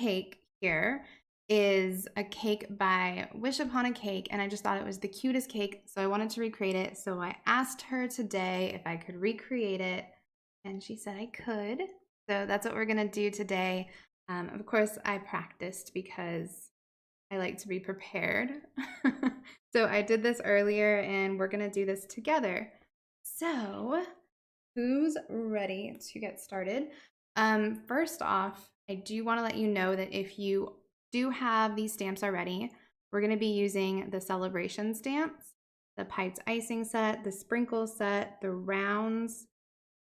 cake here is a cake by Wish Upon a Cake, and I just thought it was the cutest cake, so I wanted to recreate it. So I asked her today if I could recreate it, and she said I could. So that's what we're gonna do today. Of course, I practiced because I like to be prepared. So I did this earlier, and we're gonna do this together. So who's ready to get started? First off, I do want to let you know that if you do have these stamps already, we're going to be using the celebration stamps, the piped icing set, the sprinkle set, the rounds,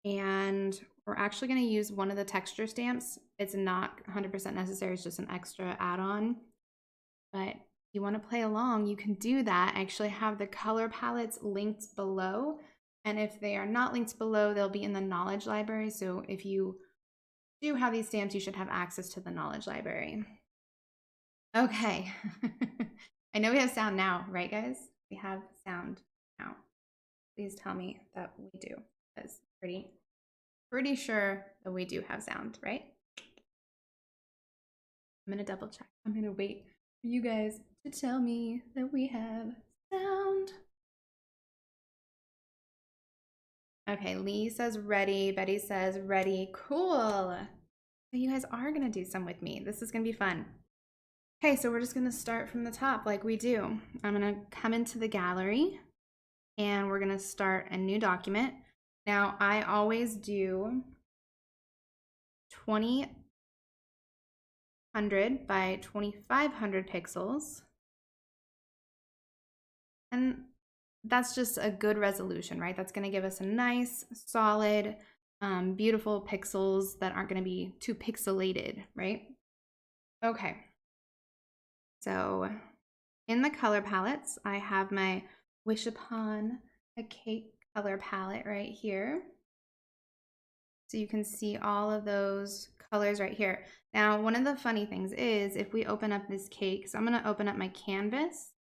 and we're actually going to use one of the texture stamps. It's not 100% necessary, it's just an extra add-on. But if you want to play along, you can do that. I actually have the color palettes linked below. And if they are not linked below, they'll be in the knowledge library. So if you do have these stamps, you should have access to the knowledge library. Okay. I know we have sound now, right, guys? We have sound now. Please tell me that we do, because pretty sure that we do have sound, right? I'm gonna double check. I'm gonna wait for you guys to tell me that we have sound. Okay, Lee says ready. Betty says ready. Cool. So you guys are gonna do some with me. This is gonna be fun. Okay, so we're just gonna start from the top like we do. I'm gonna come into the gallery and we're gonna start a new document. Now, I always do 2000 by 2500 pixels. And that's just a good resolution, right? That's gonna give us a nice, solid, beautiful pixels that aren't gonna be too pixelated, right? Okay. So in the color palettes, I have my Wish Upon a Cake color palette right here. So you can see all of those colors right here. Now, one of the funny things is if we open up this cake, so I'm gonna open up my canvas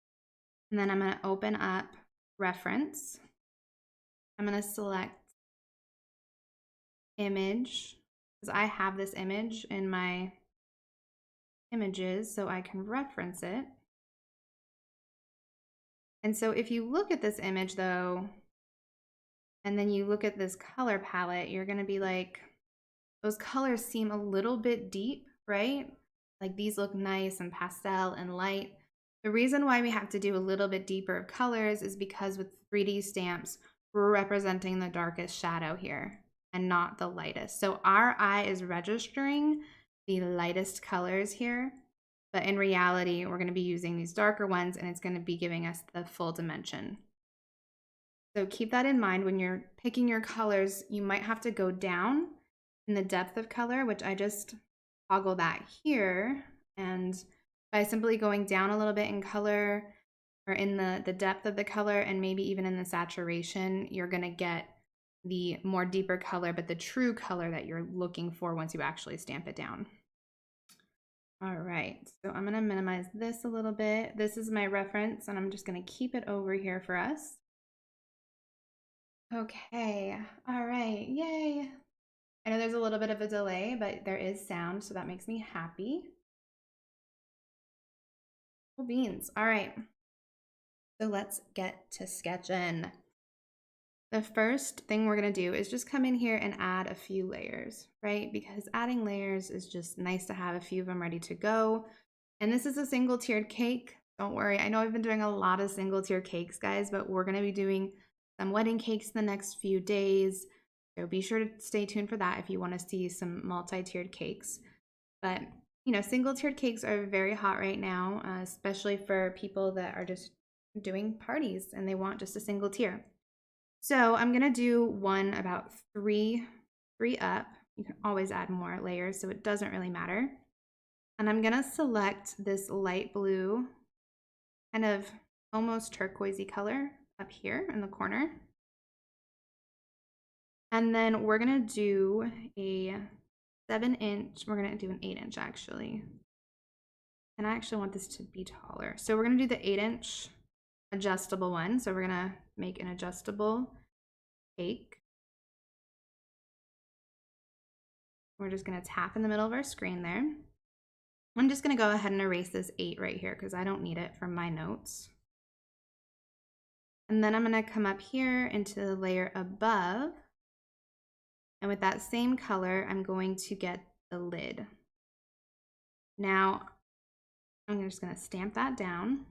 and then I'm gonna open up reference. I'm gonna select image because I have this image in my images so I can reference it. And so if you look at this image though, and then you look at this color palette, you're gonna be like, those colors seem a little bit deep, right? Like these look nice and pastel and light. The reason why we have to do a little bit deeper of colors is because with 3D stamps, we're representing the darkest shadow here and not the lightest. So our eye is registering the lightest colors here, but in reality, we're gonna be using these darker ones and it's gonna be giving us the full dimension. So keep that in mind when you're picking your colors. You might have to go down in the depth of color, which I just toggle that here. And by simply going down a little bit in color or in the depth of the color and maybe even in the saturation, you're gonna get the more deeper color, but the true color that you're looking for once you actually stamp it down. All right, so I'm gonna minimize this a little bit. This is my reference and I'm just gonna keep it over here for us. Okay, all right, yay. I know there's a little bit of a delay, but there is sound, so that makes me happy. Cool beans. All right, so let's get to sketching. The first thing we're gonna do is just come in here and add a few layers, right? Because adding layers is just nice to have a few of them ready to go. And this is a single tiered cake. Don't worry, I know I've been doing a lot of single tier cakes, guys, but we're gonna be doing some wedding cakes the next few days. So be sure to stay tuned for that if you want to see some multi-tiered cakes. But you know, single tiered cakes are very hot right now, especially for people that are just doing parties and they want just a single tier. So I'm gonna do one about three up. You can always add more layers, so it doesn't really matter. And I'm gonna select this light blue, kind of almost turquoisey color up here in the corner. And then we're gonna do a 7-inch, we're gonna do an 8-inch actually. And I actually want this to be taller. So we're gonna do the 8-inch adjustable one. So we're gonna make an adjustable cake. We're just gonna tap in the middle of our screen there. I'm just going to go ahead and erase this 8 right here because I don't need it from my notes. And then I'm going to come up here into the layer above. And with that same color, I'm going to get the lid. Now, I'm just going to stamp that down.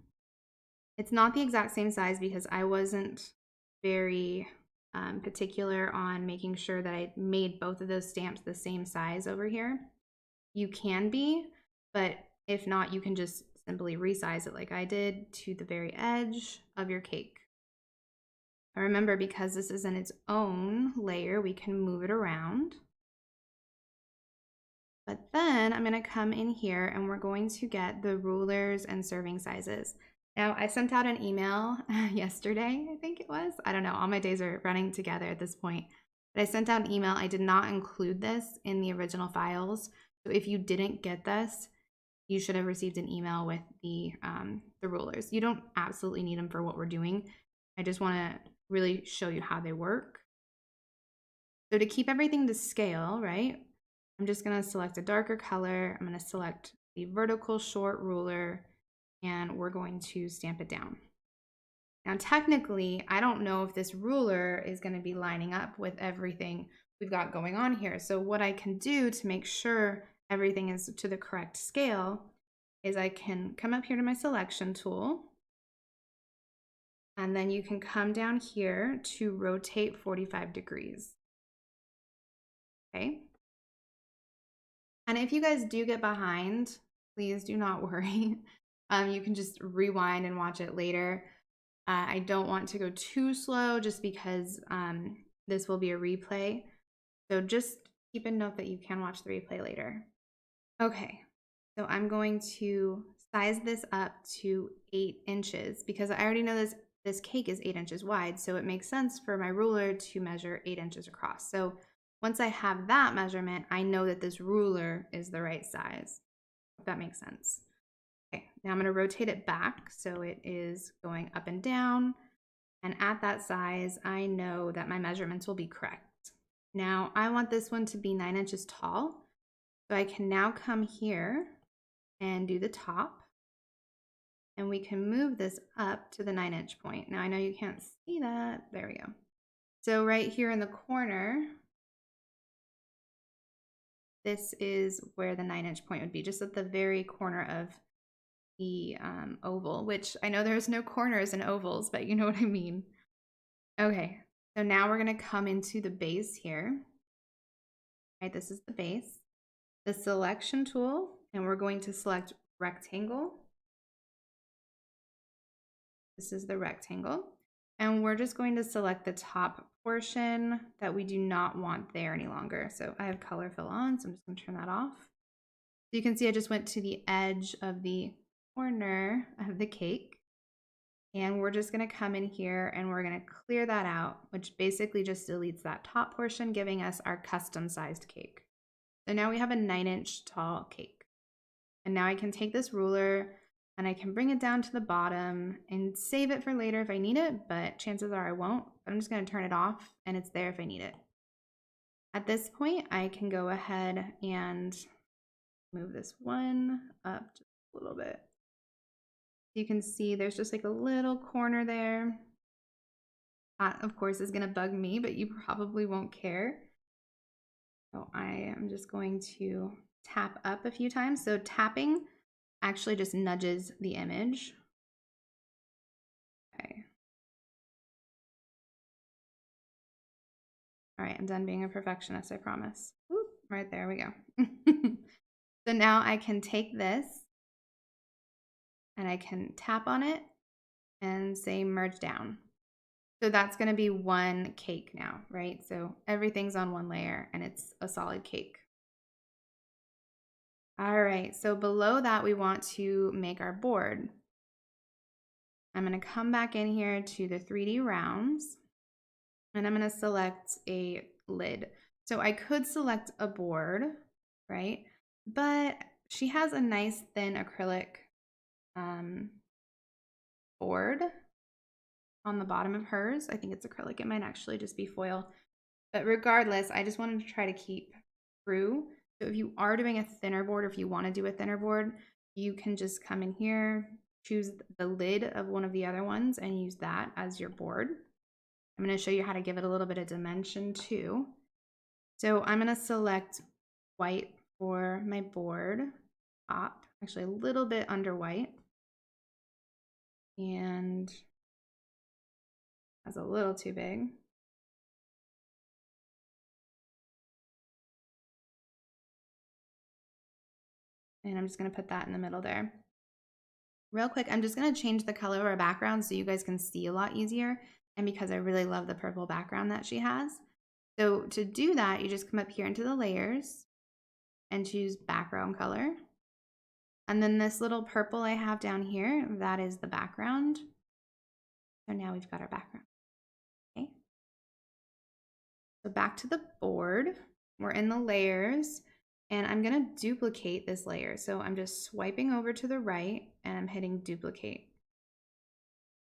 It's not the exact same size because I wasn't very particular on making sure that I made both of those stamps the same size over here. You can be, but if not, you can just simply resize it like I did to the very edge of your cake. And remember, because this is in its own layer, we can move it around. But then I'm going to come in here and we're going to get the rulers and serving sizes. Now, I sent out an email yesterday, I think it was. I don't know. All my days are running together at this point. But I sent out an email. I did not include this in the original files. So if you didn't get this, you should have received an email with the rulers. You don't absolutely need them for what we're doing. I just want to really show you how they work. So to keep everything to scale, right, I'm just going to select a darker color. I'm going to select the vertical short ruler, and we're going to stamp it down. Now, technically, I don't know if this ruler is going to be lining up with everything we've got going on here. So what I can do to make sure everything is to the correct scale is I can come up here to my selection tool, and then you can come down here to rotate 45 degrees. Okay. And if you guys do get behind, please do not worry. You can just rewind and watch it later. I don't want to go too slow just because this will be a replay. So just keep a note that you can watch the replay later. Okay, so I'm going to size this up to 8 inches because I already know this cake is 8 inches wide, so it makes sense for my ruler to measure 8 inches across. So once I have that measurement, I know that this ruler is the right size, if that makes sense. Okay, now I'm going to rotate it back so it is going up and down. And at that size, I know that my measurements will be correct. Now, I want this one to be 9 inches tall. So I can now come here and do the top. And we can move this up to the 9-inch point. Now, I know you can't see that. There we go. So right here in the corner, this is where the 9-inch point would be, just at the very corner of the oval, which I know there's no corners in ovals, but you know what I mean. Okay, so now we're going to come into the base here. Right, this is the base, the selection tool, and we're going to select rectangle. This is the rectangle. And we're just going to select the top portion that we do not want there any longer. So I have color fill on, so I'm just going to turn that off. So you can see I just went to the edge of the corner of the cake. And we're just going to come in here and we're going to clear that out, which basically just deletes that top portion, giving us our custom sized cake. So now we have a 9-inch tall cake. And now I can take this ruler and I can bring it down to the bottom and save it for later if I need it, but chances are I won't. I'm just going to turn it off and it's there if I need it. At this point, I can go ahead and move this one up just a little bit. You can see there's just like a little corner there. That, of course, is going to bug me, but you probably won't care. So I am just going to tap up a few times. So tapping actually just nudges the image. Okay. All right, I'm done being a perfectionist, I promise. Whoop, right there we go. So now I can take this and I can tap on it and say merge down. So that's going to be one cake now, right? So everything's on one layer and it's a solid cake. All right, so below that, we want to make our board. I'm going to come back in here to the 3D rounds and I'm going to select a lid. So I could select a board, right? But she has a nice thin acrylic board on the bottom of hers. I think it's acrylic. It might actually just be foil. But regardless, I just wanted to try to keep true So if you are doing a thinner board, or if you want to do a thinner board, you can just come in here, choose the lid of one of the other ones and use that as your board. I'm going to show you how to give it a little bit of dimension too. So I'm going to select white for my board top, actually a little bit under white. And that's a little too big. And I'm just going to put that in the middle there. Real quick, I'm just going to change the color of our background so you guys can see a lot easier. And because I really love the purple background that she has. So to do that, you just come up here into the layers and choose background color. And then this little purple I have down here, that is the background. So now we've got our background. Okay. So back to the board, we're in the layers. And I'm going to duplicate this layer. So I'm just swiping over to the right and I'm hitting duplicate.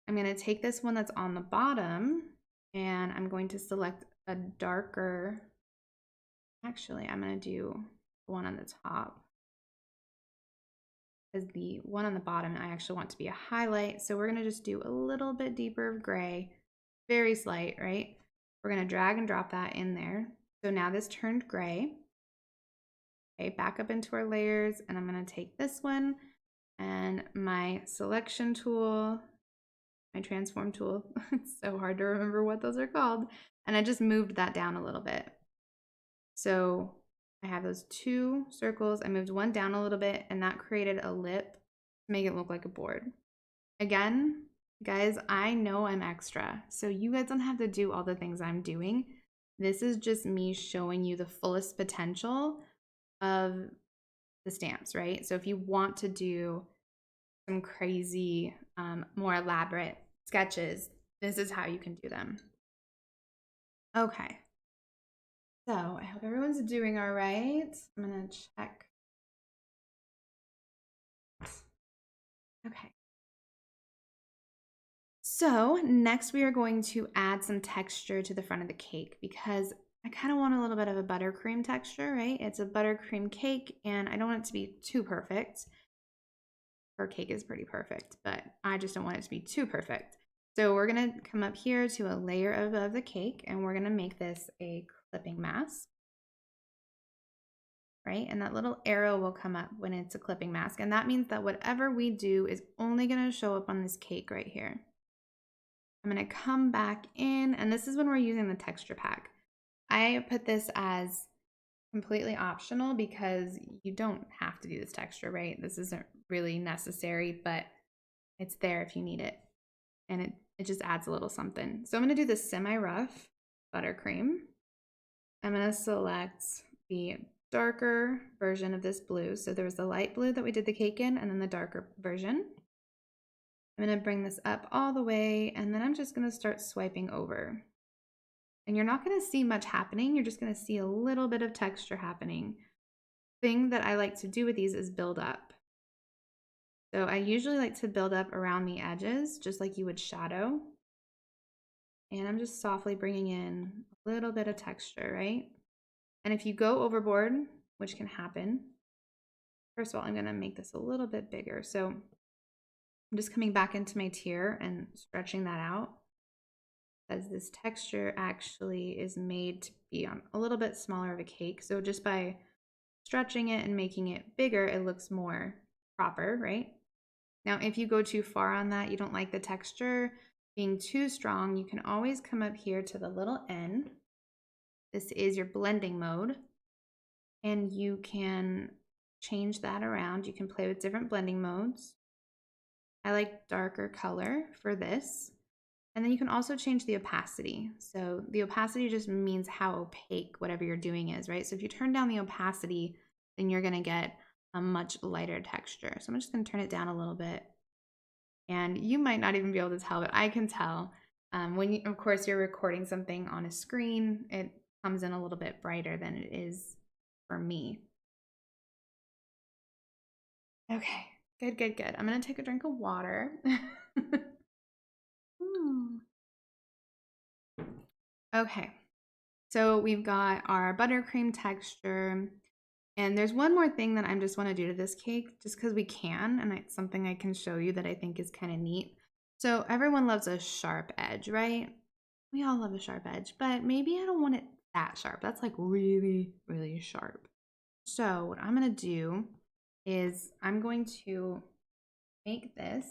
I'm going to take this one that's on the bottom and I'm going to select a darker, actually I'm going to do the one on the top, because the one on the bottom I actually want to be a highlight. So we're going to just do a little bit deeper of gray, very slight, right? We're going to drag and drop that in there. So now this turned gray. Okay, back up into our layers, and I'm going to take this one and my selection tool, my transform tool. It's so hard to remember what those are called. And I just moved that down a little bit. So I have those two circles. I moved one down a little bit, and that created a lip to make it look like a board. Again, guys, I know I'm extra, so you guys don't have to do all the things I'm doing. This is just me showing you the fullest potential of the stamps, right? So if you want to do some crazy, more elaborate sketches, this is how you can do them. Okay. So I hope everyone's doing all right. I'm gonna check. Okay. So next we are going to add some texture to the front of the cake, because I kind of want a little bit of a buttercream texture, right? It's a buttercream cake and I don't want it to be too perfect. Her cake is pretty perfect, but I just don't want it to be too perfect. So we're gonna come up here to a layer above the cake and we're gonna make this a clipping mask, right? And that little arrow will come up when it's a clipping mask. And that means that whatever we do is only gonna show up on this cake right here. I'm gonna come back in, and this is when we're using the texture pack. I put this as completely optional because you don't have to do this texture, right? This isn't really necessary, but it's there if you need it. And it just adds a little something. So I'm gonna do the semi-rough buttercream. I'm gonna select the darker version of this blue. So there was the light blue that we did the cake in, and then the darker version. I'm going to bring this up all the way, and then I'm just going to start swiping over. And you're not going to see much happening. You're just going to see a little bit of texture happening. Thing that I like to do with these is build up. So I usually like to build up around the edges, just like you would shadow. And I'm just softly bringing in a little bit of texture, right? And if you go overboard, which can happen, first of all, I'm going to make this a little bit bigger. So I'm just coming back into my tier and stretching that out, as this texture actually is made to be on a little bit smaller of a cake. So just by stretching it and making it bigger, it looks more proper, right? Now, if you go too far on that, you don't like the texture being too strong, you can always come up here to the little N. This is your blending mode, and you can change that around. You can play with different blending modes. I like darker color for this. And then you can also change the opacity. So the opacity just means how opaque whatever you're doing is, right? So if you turn down the opacity, then you're gonna get a much lighter texture. So I'm just gonna turn it down a little bit. And you might not even be able to tell, but I can tell. When you, of course, you're recording something on a screen, it comes in a little bit brighter than it is for me. Okay, good, good, good. I'm gonna take a drink of water. Okay, so we've got our buttercream texture, And there's one more thing that I just want to do to this cake, just because we can, and it's something I can show you that I think is kind of neat. So everyone loves a sharp edge, right? We all love a sharp edge, but maybe I don't want it that sharp. That's like really, really sharp. So what I'm going to do is I'm going to make this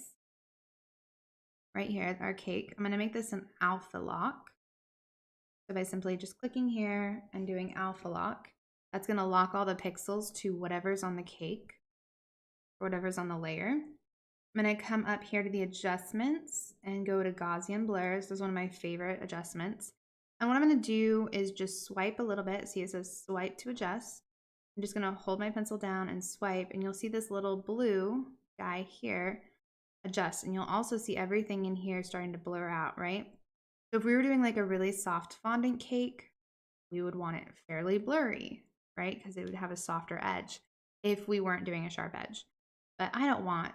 right here, our cake. I'm going to make this an alpha lock. So by simply just clicking here and doing alpha lock, that's going to lock all the pixels to whatever's on the cake, or whatever's on the layer. I'm going to come up here to the adjustments and go to Gaussian blurs. This is one of my favorite adjustments. And what I'm going to do is just swipe a little bit. See, it says swipe to adjust. I'm just going to hold my pencil down and swipe, and you'll see this little blue guy here adjust. And you'll also see everything in here starting to blur out, right? So if we were doing like a really soft fondant cake, we would want it fairly blurry, right? Because it would have a softer edge if we weren't doing a sharp edge. But I don't want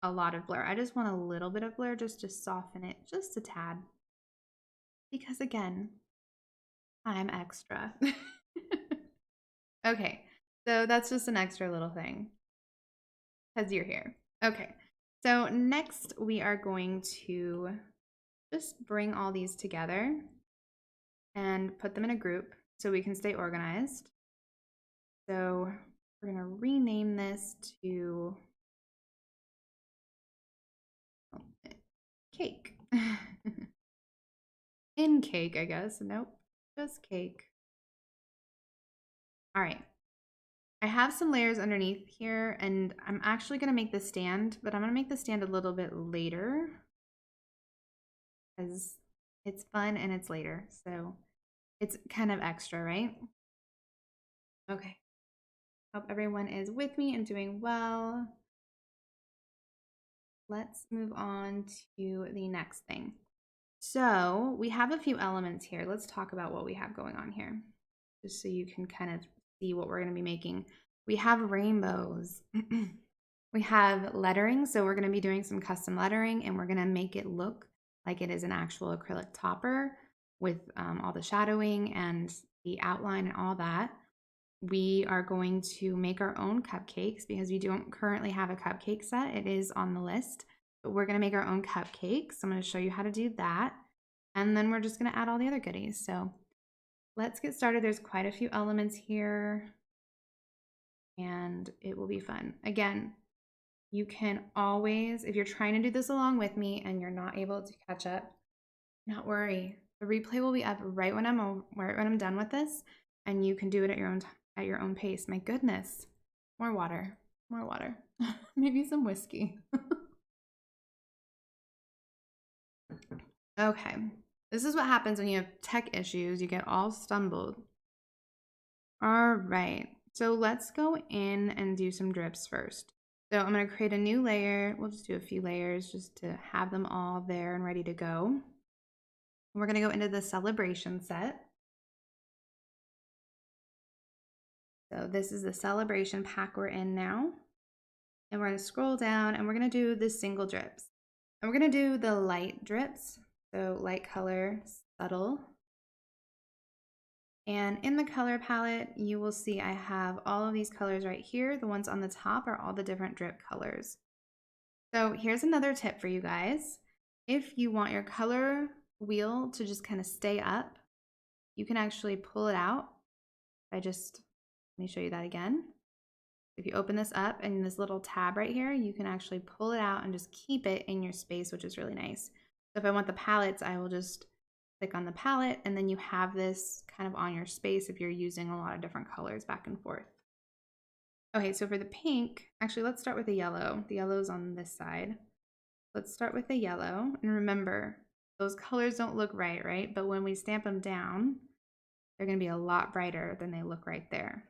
a lot of blur. I just want a little bit of blur just to soften it just a tad. Because again, I'm extra. Okay, so that's just an extra little thing because you're here. Okay, so next we are going to just bring all these together and put them in a group so we can stay organized. So we're going to rename this to cake. In cake, I guess. Nope, just cake. All right. I have some layers underneath here, and I'm actually going to make the stand, but I'm going to make the stand a little bit later because it's fun and it's later. So it's kind of extra, right? Okay. Hope everyone is with me and doing well. Let's move on to the next thing. So we have a few elements here. Let's talk about what we have going on here, just so you can kind of see what we're going to be making. We have rainbows. We have lettering. So we're going to be doing some custom lettering, and we're going to make it look like it is an actual acrylic topper with all the shadowing and the outline and all that. We are going to make our own cupcakes because we don't currently have a cupcake set. It is on the list, but we're going to make our own cupcakes. I'm going to show you how to do that. And then we're just going to add all the other goodies. So let's get started. There's quite a few elements here, and it will be fun. Again, you can always, if you're trying to do this along with me and you're not able to catch up, not worry. The replay will be up right when I'm done with this, and you can do it at your own pace. My goodness, more water, maybe some whiskey. Okay, this is what happens when you have tech issues. You get all stumbled. All right, so let's go in and do some drips first. So I'm going to create a new layer. We'll just do a few layers just to have them all there and ready to go. We're going to go into the celebration set. So this is the celebration pack we're in now. And we're going to scroll down and we're going to do the single drips. And we're going to do the light drips. So light color, subtle. And in the color palette, you will see I have all of these colors right here. The ones on the top are all the different drip colors. So here's another tip for you guys. If you want your color wheel to just kind of stay up, you can actually pull it out. Let me show you that again. If you open this up and this little tab right here, you can actually pull it out and just keep it in your space, which is really nice. So if I want the palettes, I will just click on the palette, and then you have this kind of on your space if you're using a lot of different colors back and forth. Okay, so for the pink, actually let's start with the yellow. The yellow is on this side. Let's start with the yellow, and remember, those colors don't look right? But when we stamp them down, they're going to be a lot brighter than they look right there.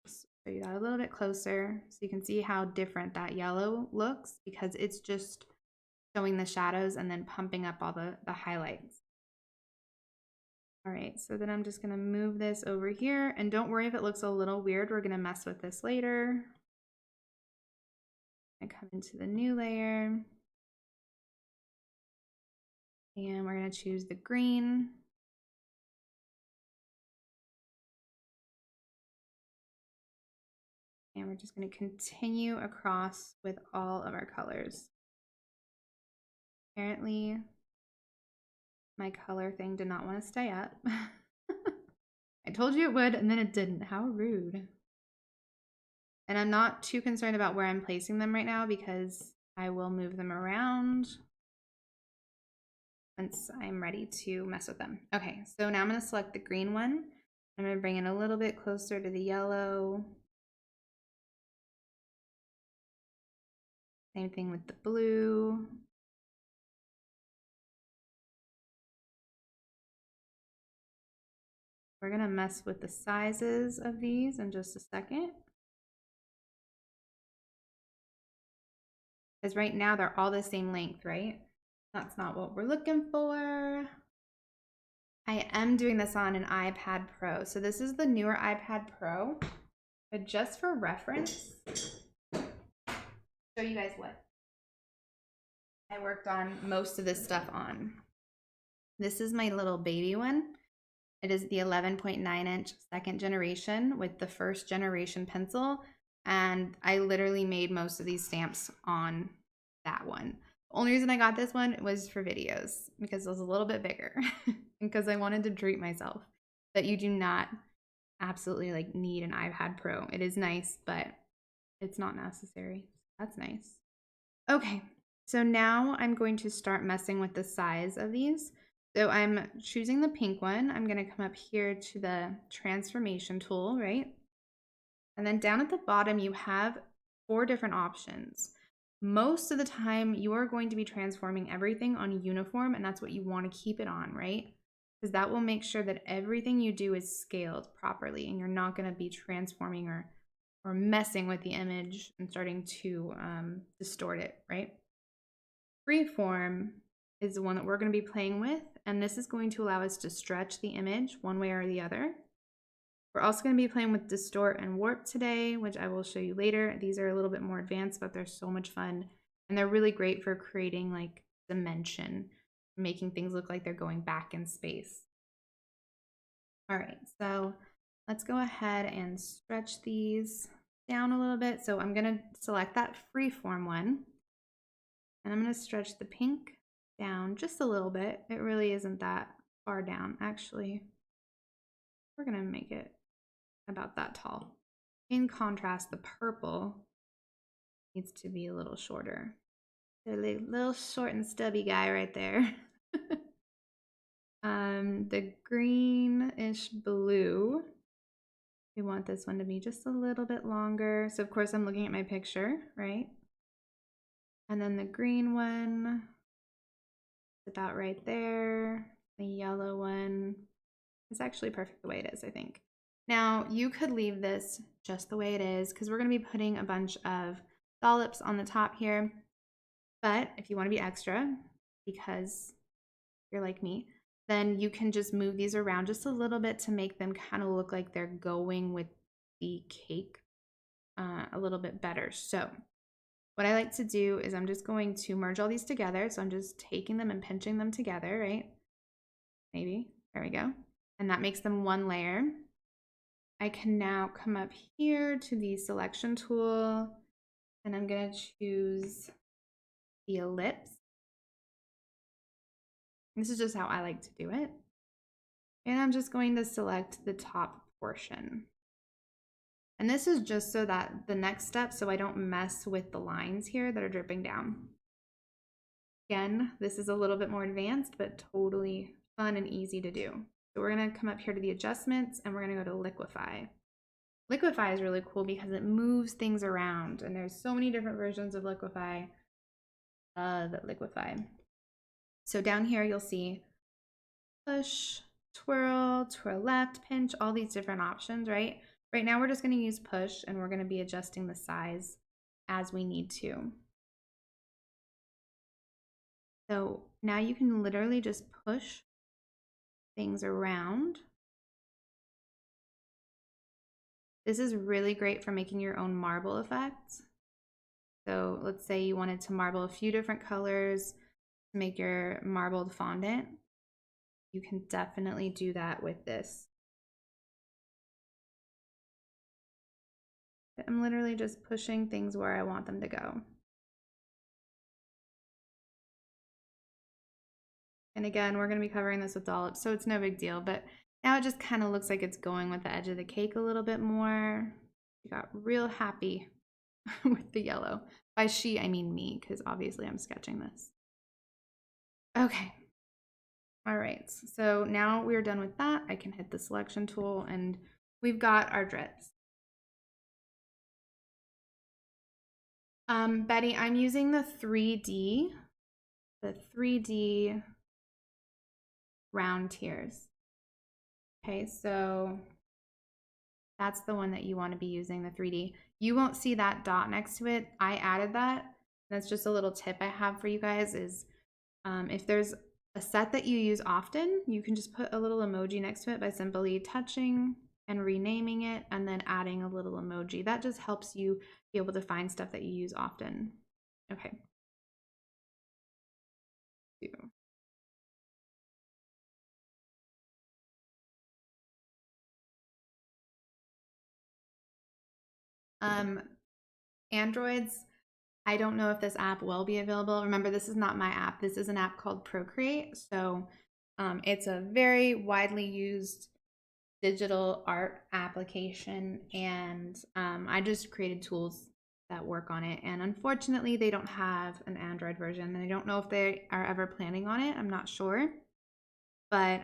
Just show you that a little bit closer so you can see how different that yellow looks, because it's just showing the shadows and then pumping up all the highlights. All right, so then I'm just going to move this over here, and don't worry if it looks a little weird. We're going to mess with this later. I come into the new layer, and we're going to choose the green. And we're just going to continue across with all of our colors. Apparently, my color thing did not want to stay up. I told you it would, and then it didn't. How rude. And I'm not too concerned about where I'm placing them right now because I will move them around once I'm ready to mess with them. Okay, so now I'm going to select the green one. I'm going to bring it a little bit closer to the yellow. Same thing with the blue. We're going to mess with the sizes of these in just a second. Because right now they're all the same length, right? That's not what we're looking for. I am doing this on an iPad Pro. So this is the newer iPad Pro. But just for reference, show you guys what I worked on most of this stuff on. This is my little baby one. It is the 11.9-inch second generation with the first generation pencil. And I literally made most of these stamps on that one. The only reason I got this one was for videos because it was a little bit bigger and because I wanted to treat myself. But you do not absolutely like need an iPad Pro. It is nice, but it's not necessary. That's nice. Okay, so now I'm going to start messing with the size of these. So I'm choosing the pink one. I'm going to come up here to the transformation tool, right? And then down at the bottom, you have 4 different options. Most of the time, you are going to be transforming everything on uniform, and that's what you want to keep it on, right? Because that will make sure that everything you do is scaled properly, and you're not going to be transforming or messing with the image and starting to distort it, right? Freeform is the one that we're going to be playing with, and this is going to allow us to stretch the image one way or the other. We're also going to be playing with distort and warp today, which I will show you later. These are a little bit more advanced, but they're so much fun, and they're really great for creating like dimension, making things look like they're going back in space. All right, so let's go ahead and stretch these down a little bit. So I'm going to select that freeform one, and I'm going to stretch the pink down just a little bit. It really isn't that far down. Actually, we're going to make it about that tall. In contrast, the purple needs to be a little shorter. The little short and stubby guy right there. The greenish blue, we want this one to be just a little bit longer. So of course I'm looking at my picture, right? And then the green one, about right there. The yellow one is actually perfect the way it is, I think. Now you could leave this just the way it is because we're going to be putting a bunch of dollops on the top here. But if you want to be extra, because you're like me, then you can just move these around just a little bit to make them kind of look like they're going with the cake a little bit better. So what I like to do is I'm just going to merge all these together. So I'm just taking them and pinching them together, right? Maybe, there we go. And that makes them one layer. I can now come up here to the selection tool and I'm gonna choose the ellipse. This is just how I like to do it. And I'm just going to select the top portion. And this is just so that the next step, so I don't mess with the lines here that are dripping down. Again, this is a little bit more advanced, but totally fun and easy to do. So we're gonna come up here to the adjustments and we're gonna go to liquify. Liquify is really cool because it moves things around and there's so many different versions of liquify. Liquify. So down here you'll see push, twirl, twirl left, pinch, all these different options, right? Right now we're just going to use push and we're going to be adjusting the size as we need to. So now you can literally just push things around. This is really great for making your own marble effects. So let's say you wanted to marble a few different colors to make your marbled fondant. You can definitely do that with this. I'm literally just pushing things where I want them to go. And again, we're going to be covering this with Dollops, so it's no big deal, but now it just kind of looks like it's going with the edge of the cake a little bit more. I got real happy with the yellow. By she, I mean me, because obviously I'm sketching this. Okay. All right, so now we're done with that. I can hit the selection tool and we've got our drips. Betty, I'm using the 3D round tiers. Okay, so that's the one that you want to be using, the 3D. You won't see that dot next to it. I added that. That's just a little tip I have for you guys is if there's a set that you use often, you can just put a little emoji next to it by simply touching and renaming it and then adding a little emoji. That just helps you be able to find stuff that you use often. Okay. Androids, I don't know if this app will be available. Remember, this is not my app. This is an app called Procreate. So it's a very widely used digital art application. And I just created tools that work on it. And unfortunately, they don't have an Android version. And I don't know if they are ever planning on it. I'm not sure. But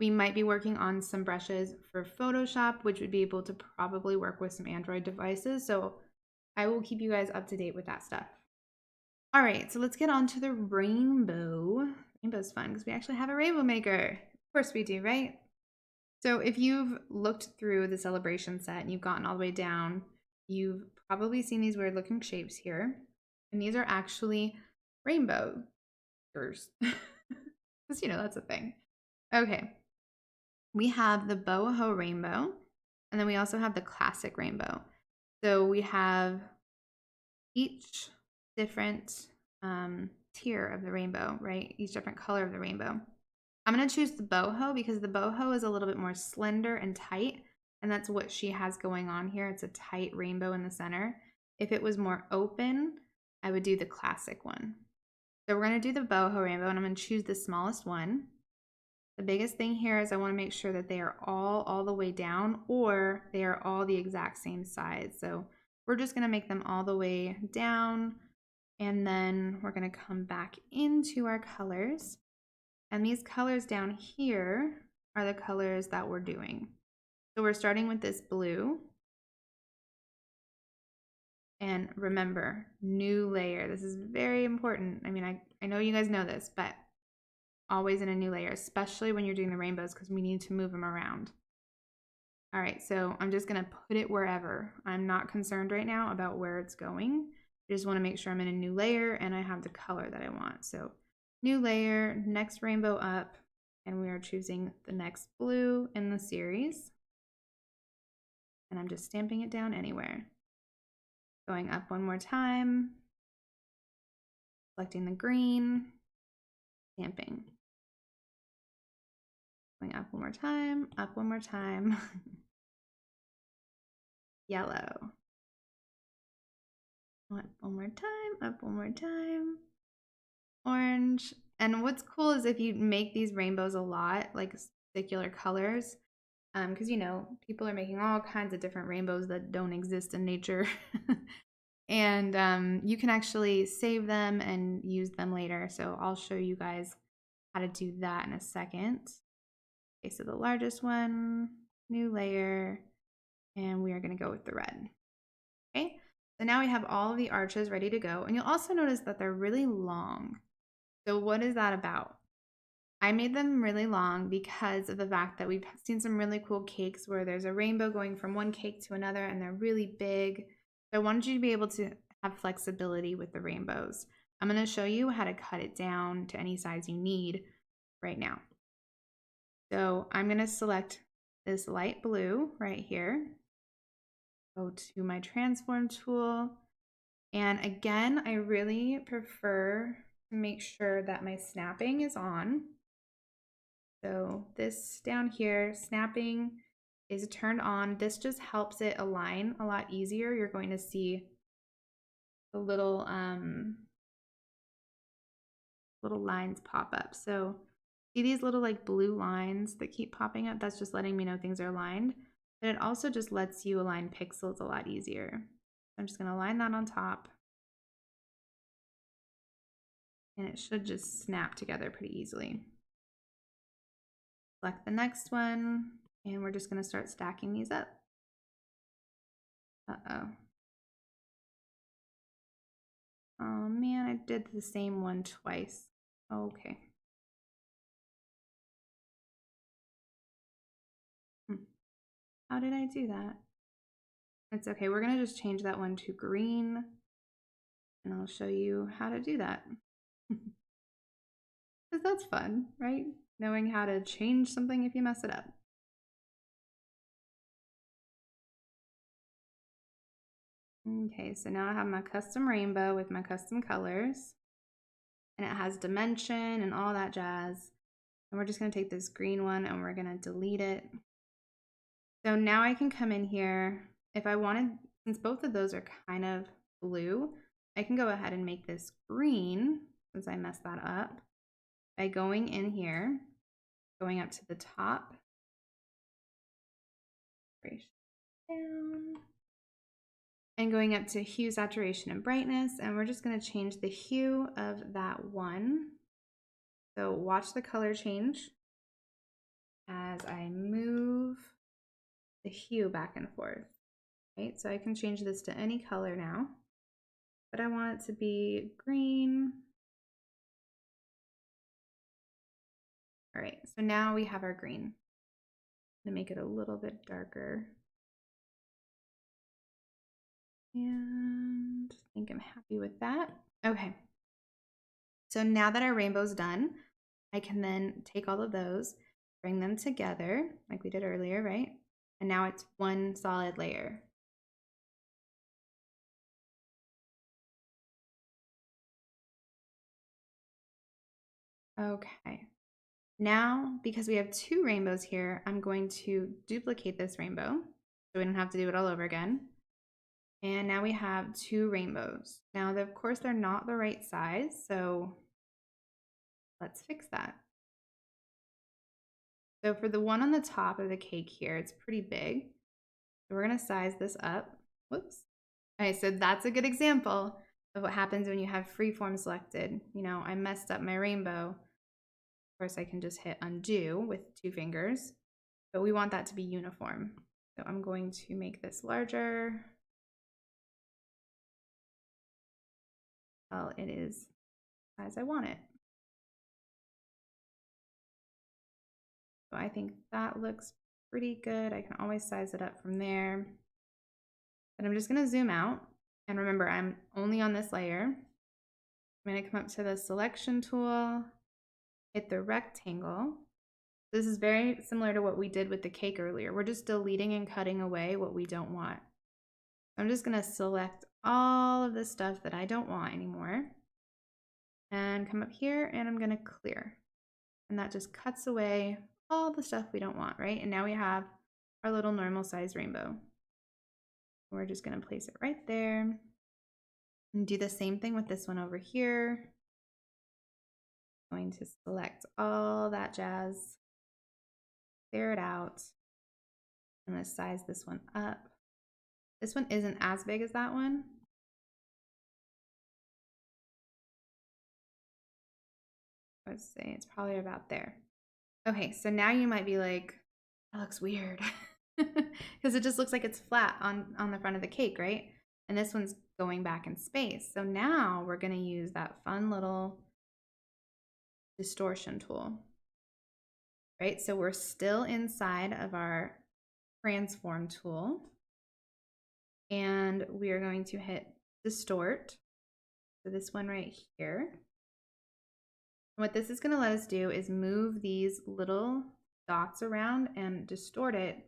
we might be working on some brushes for Photoshop, which would be able to probably work with some Android devices. So I will keep you guys up to date with that stuff. All right, so let's get on to the rainbow. Rainbow's fun because we actually have a rainbow maker. Of course we do, right? So if you've looked through the celebration set and you've gotten all the way down, you've probably seen these weird looking shapes here. And these are actually rainbows. Because, you know, that's a thing. Okay. We have the boho rainbow, and then we also have the classic rainbow. So we have each different tier of the rainbow, right? Each different color of the rainbow. I'm going to choose the boho because the boho is a little bit more slender and tight, and that's what she has going on here. It's a tight rainbow in the center. If it was more open, I would do the classic one. So we're going to do the boho rainbow, and I'm going to choose the smallest one. The biggest thing here is I want to make sure that they are all the way down or they are all the exact same size. So we're just going to make them all the way down, and then we're going to come back into our colors. And these colors down here are the colors that we're doing. So we're starting with this blue. And remember, new layer. This is very important. I mean, I know you guys know this, but always in a new layer, especially when you're doing the rainbows because we need to move them around. All right, so I'm just gonna put it wherever. I'm not concerned right now about where it's going. I just wanna make sure I'm in a new layer and I have the color that I want. So new layer, next rainbow up, and we are choosing the next blue in the series. And I'm just stamping it down anywhere. Going up one more time, selecting the green, stamping. Going up one more time, yellow. Up one more time, up one more time, orange. And what's cool is if you make these rainbows a lot, like particular colors, because you know, people are making all kinds of different rainbows that don't exist in nature. And you can actually save them and use them later. So I'll show you guys how to do that in a second. Okay, so the largest one, new layer, and we are going to go with the red. Okay, so now we have all of the arches ready to go. And you'll also notice that they're really long. So what is that about? I made them really long because of the fact that we've seen some really cool cakes where there's a rainbow going from one cake to another and they're really big. So I wanted you to be able to have flexibility with the rainbows. I'm going to show you how to cut it down to any size you need right now. So I'm going to select this light blue right here. Go to my transform tool. And again, I really prefer to make sure that my snapping is on. So this down here, snapping is turned on. This just helps it align a lot easier. You're going to see the little lines pop up. So see these little like blue lines that keep popping up? That's just letting me know things are aligned. But it also just lets you align pixels a lot easier. I'm just going to align that on top. And it should just snap together pretty easily. Select the next one, and we're just going to start stacking these up. Uh-oh. Oh man, I did the same one twice. Okay. How did I do that? It's okay. We're going to just change that one to green, and I'll show you how to do that. Because that's fun, right? Knowing how to change something if you mess it up. Okay, so now I have my custom rainbow with my custom colors, and it has dimension and all that jazz. And we're just going to take this green one and we're going to delete it. So now I can come in here. If I wanted, since both of those are kind of blue, I can go ahead and make this green, since I messed that up, by going in here, going up to the top, down, and going up to hue, saturation, and brightness. And we're just going to change the hue of that one. So watch the color change as I move the hue back and forth. Right, so I can change this to any color now, but I want it to be green. All right, so now we have our green. I'm gonna make it a little bit darker. And I think I'm happy with that. Okay, so now that our rainbow's done, I can then take all of those, bring them together like we did earlier, right? And now it's one solid layer. Okay, now because we have two rainbows here, I'm going to duplicate this rainbow so we don't have to do it all over again. And now we have two rainbows. Now, of course, they're not the right size, so let's fix that. So for the one on the top of the cake here, it's pretty big. So we're gonna size this up. Whoops. Okay, so that's a good example of what happens when you have freeform selected. You know, I messed up my rainbow. Of course, I can just hit undo with 2 fingers, but we want that to be uniform. So I'm going to make this larger. Well, it is as I want it. So I think that looks pretty good. I can always size it up from there. But I'm just going to zoom out. And remember, I'm only on this layer. I'm going to come up to the selection tool, hit the rectangle. This is very similar to what we did with the cake earlier. We're just deleting and cutting away what we don't want. I'm just going to select all of the stuff that I don't want anymore. And come up here and I'm going to clear. And that just cuts away all the stuff we don't want, right? And now we have our little normal size rainbow. We're just going to place it right there and do the same thing with this one over here. Going to select all that jazz, clear it out. I'm going to size this one up. This one isn't as big as that one. Let's say it's probably about there. Okay, so now you might be like, that looks weird. Because it just looks like it's flat on the front of the cake, right? And this one's going back in space. So now we're going to use that fun little distortion tool, right? So we're still inside of our transform tool. And we are going to hit distort. So this one right here. And what this is going to let us do is move these little dots around and distort it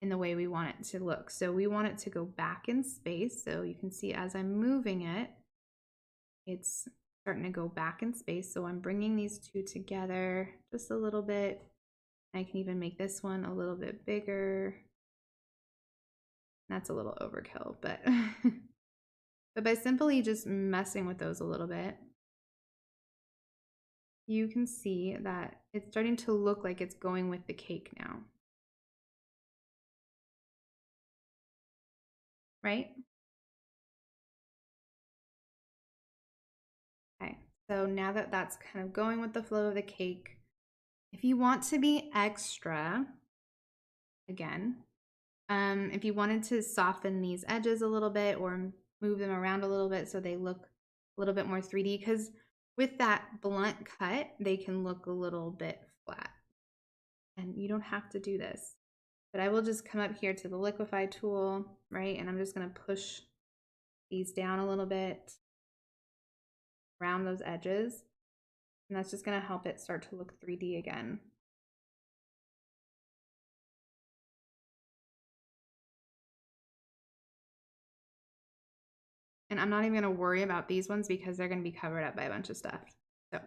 in the way we want it to look. So we want it to go back in space. So you can see as I'm moving it, it's starting to go back in space. So I'm bringing these two together just a little bit. I can even make this one a little bit bigger. That's a little overkill, but but by simply just messing with those a little bit, you can see that it's starting to look like it's going with the cake now. Right? Okay, so now that that's kind of going with the flow of the cake, if you want to be extra, again, if you wanted to soften these edges a little bit or move them around a little bit so they look a little bit more 3D, because with that blunt cut, they can look a little bit flat. And you don't have to do this, but I will just come up here to the liquify tool, right? And I'm just going to push these down a little bit around those edges. And that's just going to help it start to look 3D again. And I'm not even going to worry about these ones because they're going to be covered up by a bunch of stuff. So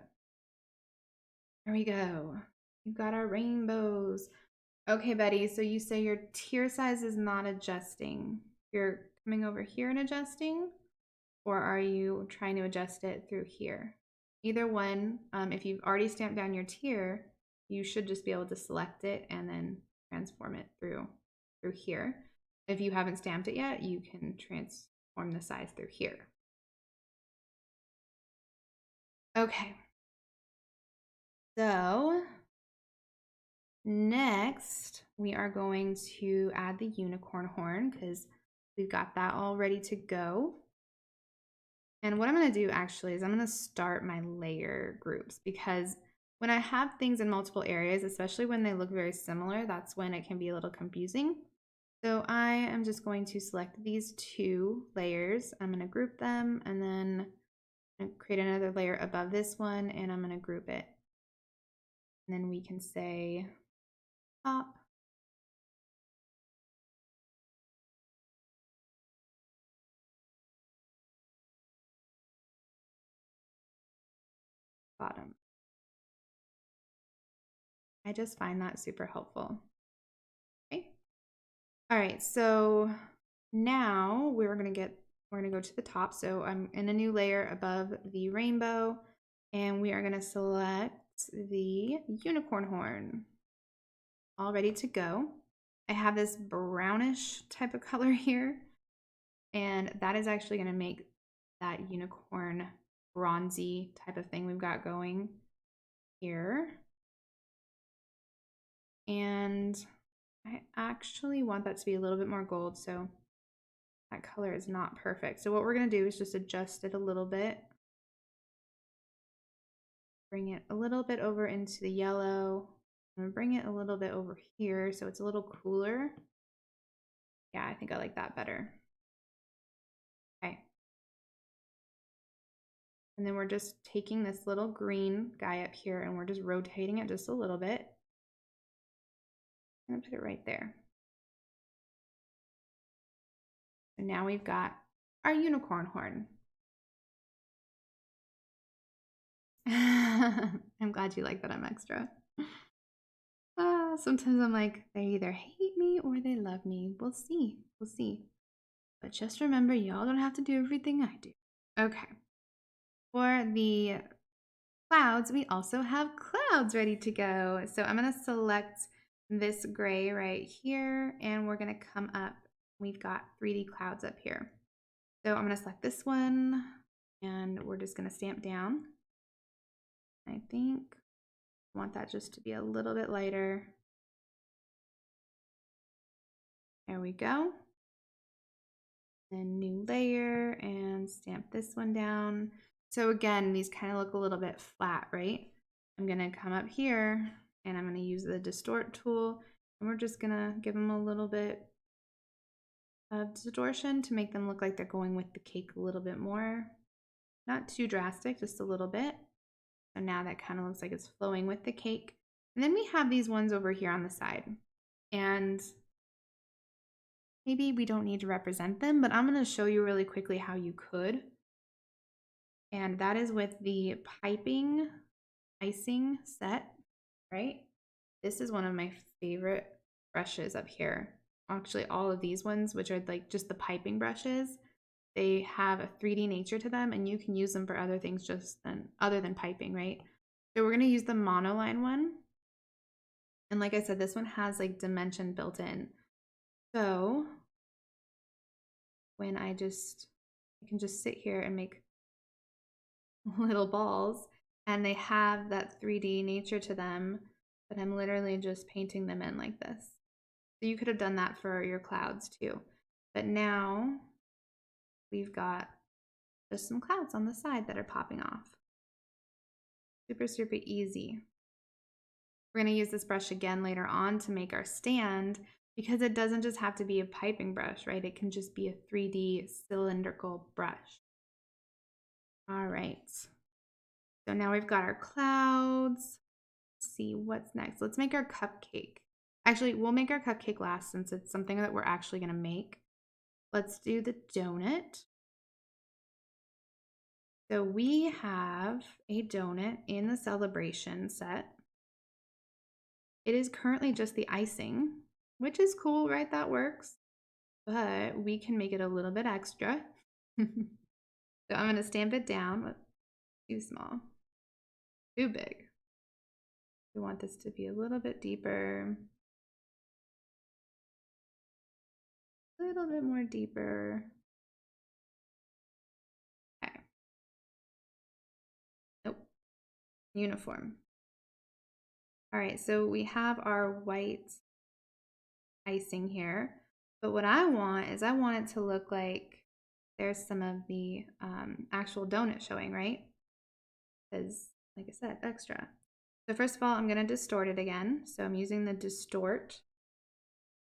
there we go. We've got our rainbows. Okay, Betty, so you say your tier size is not adjusting. You're coming over here and adjusting, or are you trying to adjust it through here? Either one, if you've already stamped down your tier, you should just be able to select it and then transform it through here. If you haven't stamped it yet, you can transform the size through here. Okay. So next, we are going to add the unicorn horn because we've got that all ready to go. And what I'm going to do actually is I'm going to start my layer groups, because when I have things in multiple areas, especially when they look very similar, that's when it can be a little confusing. So I am just going to select these two layers. I'm going to group them and then create another layer above this one, and I'm going to group it. And then we can say top, bottom. I just find that super helpful. Okay. All right, so now we're gonna go to the top. So I'm in a new layer above the rainbow, and we are gonna select the unicorn horn. All ready to go. I have this brownish type of color here, and that is actually gonna make that unicorn bronzy type of thing we've got going here. And I actually want that to be a little bit more gold, so that color is not perfect. So what we're going to do is just adjust it a little bit. Bring it a little bit over into the yellow. I'm going to bring it a little bit over here so it's a little cooler. Yeah, I think I like that better. Okay. And then we're just taking this little green guy up here and we're just rotating it just a little bit. I'm going to put it right there. And now we've got our unicorn horn. I'm glad you like that I'm extra. Sometimes I'm like, they either hate me or they love me. We'll see. We'll see. But just remember, y'all don't have to do everything I do. Okay. For the clouds, we also have clouds ready to go. So I'm going to select this gray right here, and we're going to come up. We've got 3D clouds up here. So I'm going to select this one, and we're just going to stamp down. I think I want that just to be a little bit lighter. There we go. Then new layer and stamp this one down. So again, these kind of look a little bit flat, right? I'm gonna come up here and I'm gonna use the distort tool, and we're just gonna give them a little bit of distortion to make them look like they're going with the cake a little bit more. Not too drastic, just a little bit. So now that kind of looks like it's flowing with the cake. And then we have these ones over here on the side. And maybe we don't need to represent them, but I'm going to show you really quickly how you could. And that is with the piping icing set, right? This is one of my favorite brushes up here. Actually, all of these ones, which are like just the piping brushes, they have a 3D nature to them, and you can use them for other things other than piping, right? So we're gonna use the monoline one. And like I said, this one has like dimension built in. So when I can just sit here and make little balls, and they have that 3D nature to them, but I'm literally just painting them in like this. So you could have done that for your clouds too. But now we've got just some clouds on the side that are popping off. Super, super easy. We're going to use this brush again later on to make our stand, because it doesn't just have to be a piping brush, right? It can just be a 3D cylindrical brush. All right. So now we've got our clouds. Let's see what's next. Let's make our cupcake. Actually, we'll make our cupcake last since it's something that we're actually going to make. Let's do the donut. So we have a donut in the celebration set. It is currently just the icing, which is cool, right? That works. But we can make it a little bit extra. So I'm going to stamp it down. Too small. Too big. We want this to be a little bit deeper. A little bit more deeper. Okay. Nope. Uniform. All right, so we have our white icing here. But what I want it to look like there's some of the actual donut showing, right? Because, like I said, extra. So first of all, I'm going to distort it again. So I'm using the distort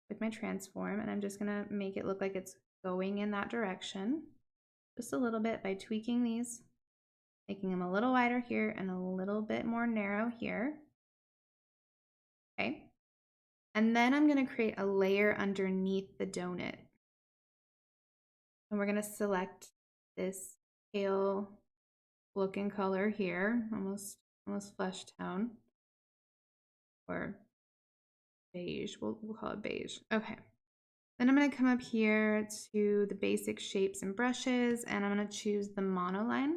with my transform, and I'm just going to make it look like it's going in that direction just a little bit by tweaking these, making them a little wider here and a little bit more narrow here. Okay. And then I'm going to create a layer underneath the donut. And we're going to select this pale looking color here, almost flesh tone, or beige. We'll call it beige. Okay. Then I'm going to come up here to the basic shapes and brushes, and I'm going to choose the monoline.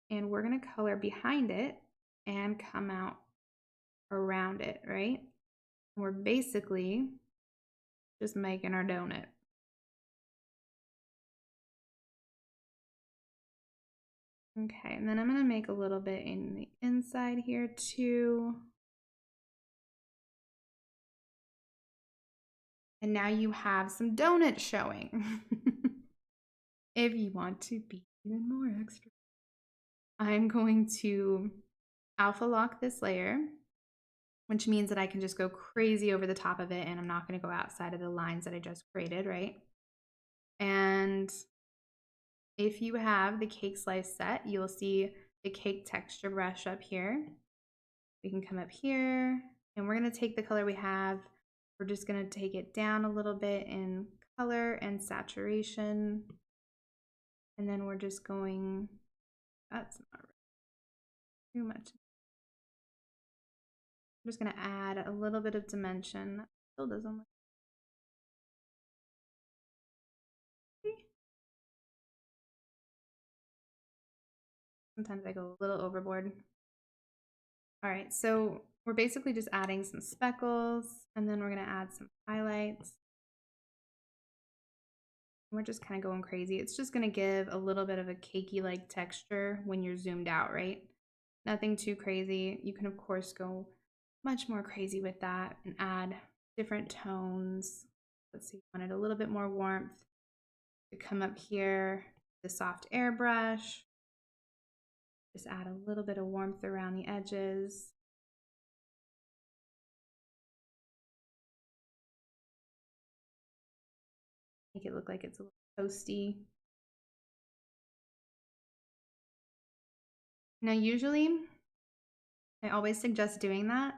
And we're going to color behind it and come out around it, right? And we're basically just making our donut. Okay, and then I'm going to make a little bit in the inside here too. And now you have some donut showing. If you want to be even more extra, I'm going to alpha lock this layer, which means that I can just go crazy over the top of it, and I'm not going to go outside of the lines that I just created, right? And if you have the cake slice set, you'll see the cake texture brush up here. We can come up here, and we're going to take the color we have. We're just going to take it down a little bit in color and saturation. And then we're just going, that's not right, too much. I'm just going to add a little bit of dimension. That still doesn't look. Sometimes I go a little overboard. All right, so we're basically just adding some speckles, and then we're going to add some highlights. We're just kind of going crazy. It's just going to give a little bit of a cakey-like texture when you're zoomed out, right? Nothing too crazy. You can, of course, go much more crazy with that and add different tones. Let's see, wanted a little bit more warmth. To come up here, the soft airbrush. Just add a little bit of warmth around the edges. Make it look like it's a little toasty. Now, usually, I always suggest doing that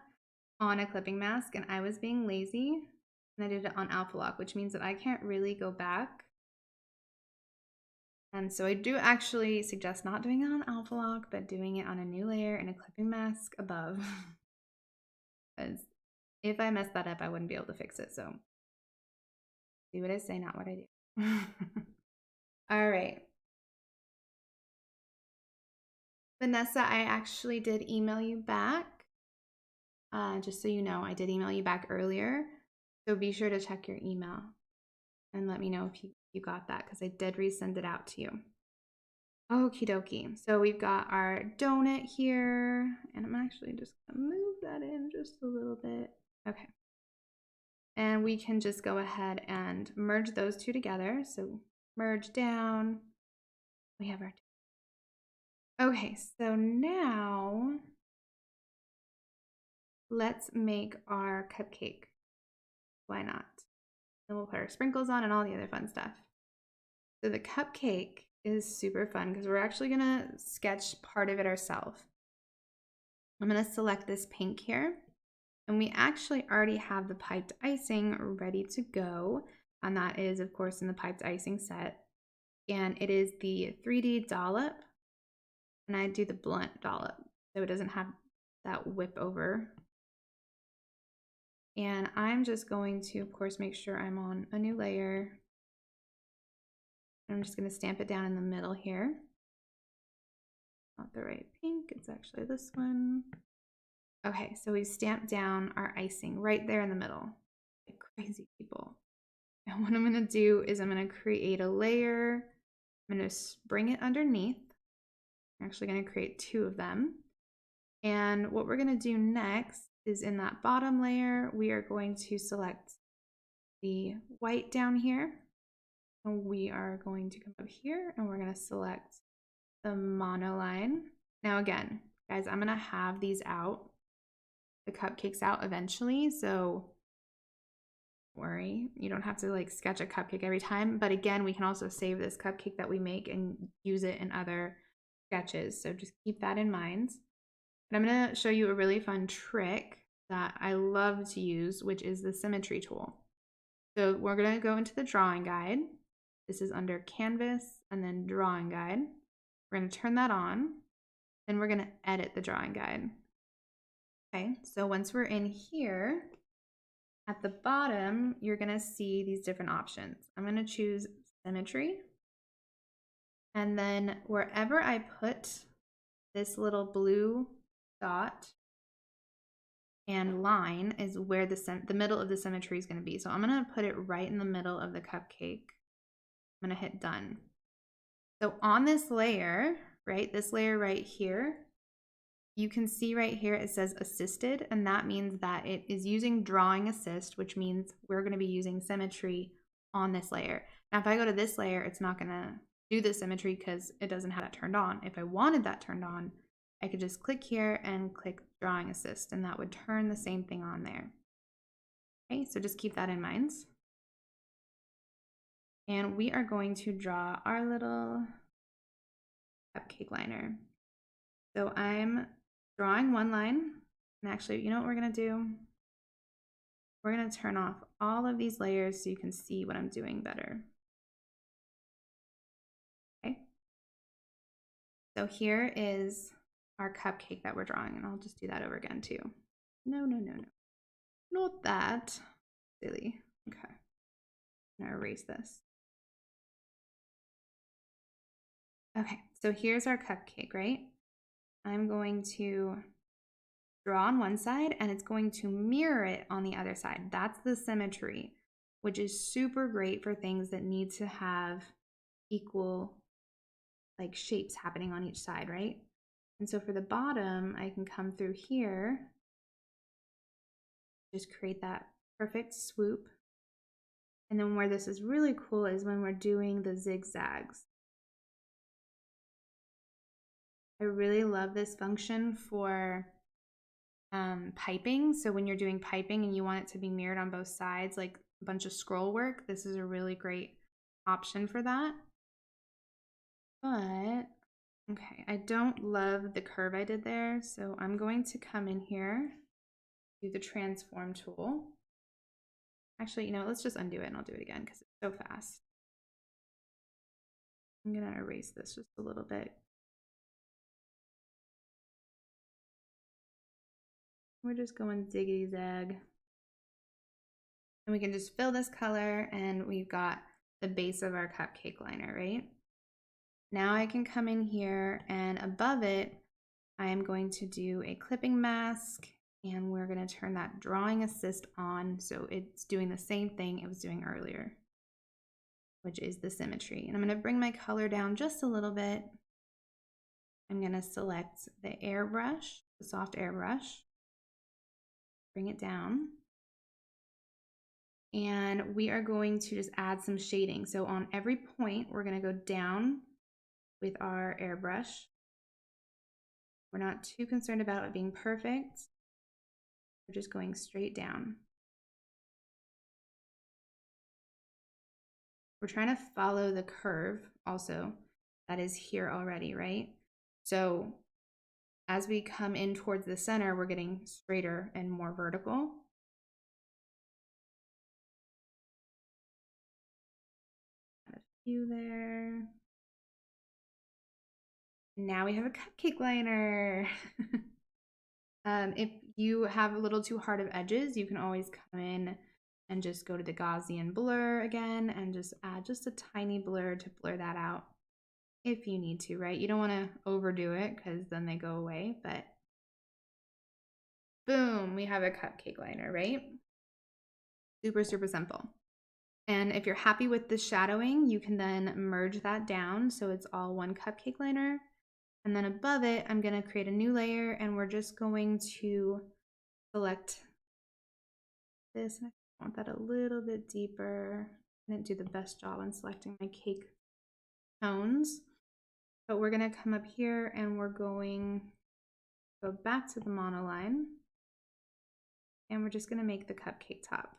on a clipping mask, and I was being lazy, and I did it on alpha lock, which means that I can't really go back And so I do actually suggest not doing it on Alpha Lock, but doing it on a new layer and a clipping mask above. Because if I mess that up, I wouldn't be able to fix it. So do what I say, not what I do. All right. Vanessa, I actually did email you back. Just so you know, I did email you back earlier. So be sure to check your email and let me know if you got that, because I did resend it out to you. Okie dokie. So we've got our donut here, and I'm actually just gonna move that in just a little bit. Okay. And we can just go ahead and merge those two together. So merge down. We have our. Okay, so now let's make our cupcake. Why not? Then we'll put our sprinkles on and all the other fun stuff. So the cupcake is super fun because we're actually gonna sketch part of it ourselves. I'm gonna select this pink here, and we actually already have the piped icing ready to go. And that is, of course, in the piped icing set. And it is the 3D dollop. And I do the blunt dollop, so it doesn't have that whip over. And I'm just going to, of course, make sure I'm on a new layer. I'm just going to stamp it down in the middle here. Not the right pink, it's actually this one. Okay, so we've stamped down our icing right there in the middle. Like crazy people. And what I'm going to do is I'm going to create a layer. I'm going to bring it underneath. I'm actually going to create two of them. And what we're going to do next is in that bottom layer, we are going to select the white down here. And we are going to come up here and we're going to select the monoline. Now again, guys, I'm going to have these out, the cupcakes out eventually. So don't worry, you don't have to like sketch a cupcake every time. But again, we can also save this cupcake that we make and use it in other sketches. So just keep that in mind. And I'm going to show you a really fun trick that I love to use, which is the symmetry tool. So we're going to go into the drawing guide. This is under canvas and then drawing guide. We're going to turn that on. Then we're going to edit the drawing guide. Okay, so once we're in here, at the bottom, you're going to see these different options. I'm going to choose symmetry. And then wherever I put this little blue dot and line is where the middle of the symmetry is going to be. So I'm going to put it right in the middle of the cupcake. I'm going to hit done. So on this layer, right, this layer right here, you can see right here it says assisted, and that means that it is using drawing assist, which means we're going to be using symmetry on this layer. Now, if I go to this layer, it's not going to do the symmetry because it doesn't have that turned on. If I wanted that turned on, I could just click here and click drawing assist, and that would turn the same thing on there. Okay, so just keep that in mind. And we are going to draw our little cupcake liner. So I'm drawing one line, and actually, you know what we're gonna do? We're gonna turn off all of these layers so you can see what I'm doing better. Okay. So here is our cupcake that we're drawing, and I'll just do that over again too. No. Not that. Silly. Okay. I'm gonna erase this. Okay, so here's our cupcake, right? I'm going to draw on one side and it's going to mirror it on the other side. That's the symmetry, which is super great for things that need to have equal like shapes happening on each side, right? And so for the bottom, I can come through here, just create that perfect swoop. And then where this is really cool is when we're doing the zigzags. I really love this function for piping. So when you're doing piping and you want it to be mirrored on both sides, like a bunch of scroll work, this is a really great option for that. But okay, I don't love the curve I did there, so I'm going to come in here, do the transform tool. Actually, you know, let's just undo it and I'll do it again because it's so fast. I'm gonna erase this just a little bit. We're just going ziggity zag. And we can just fill this color and we've got the base of our cupcake liner, right? Now I can come in here and above it, I am going to do a clipping mask and we're going to turn that drawing assist on so it's doing the same thing it was doing earlier, which is the symmetry. And I'm going to bring my color down just a little bit. I'm going to select the airbrush, the soft airbrush, bring it down. And we are going to just add some shading. So on every point, we're going to go down with our airbrush. We're not too concerned about it being perfect. We're just going straight down. We're trying to follow the curve also that is here already, right? So as we come in towards the center, we're getting straighter and more vertical. Add a few there. Now we have a cupcake liner. If you have a little too hard of edges, you can always come in and just go to the Gaussian blur again and just add just a tiny blur to blur that out if you need to, right? You don't want to overdo it because then they go away, but boom, we have a cupcake liner, right? Super, super simple. And if you're happy with the shadowing, you can then merge that down so it's all one cupcake liner. And then above it, I'm going to create a new layer and we're just going to select this. I want that a little bit deeper. I didn't do the best job on selecting my cake tones, but we're going to come up here and we're going to go back to the monoline and we're just going to make the cupcake top.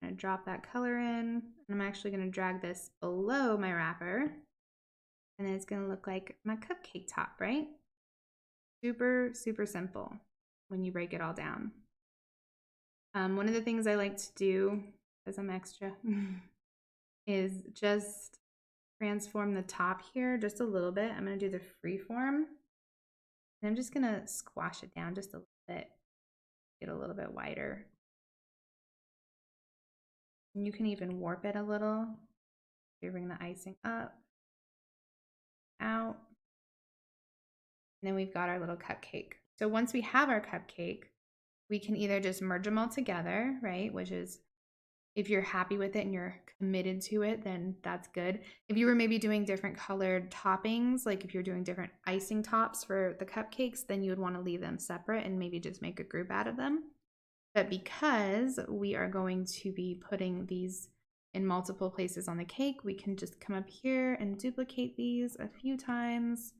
I'm going to drop that color in and I'm actually going to drag this below my wrapper. And then it's going to look like my cupcake top, right? Super, super simple when you break it all down. One of the things I like to do, because I'm extra, is just transform the top here just a little bit. I'm going to do the freeform. And I'm just going to squash it down just a little bit, get a little bit wider. And you can even warp it a little. You bring the icing up, out. And then we've got our little cupcake. So once we have our cupcake, we can either just merge them all together, right? Which is, if you're happy with it and you're committed to it, then that's good. If you were maybe doing different colored toppings, like if you're doing different icing tops for the cupcakes, then you would want to leave them separate and maybe just make a group out of them. But because we are going to be putting these in multiple places on the cake, we can just come up here and duplicate these a few times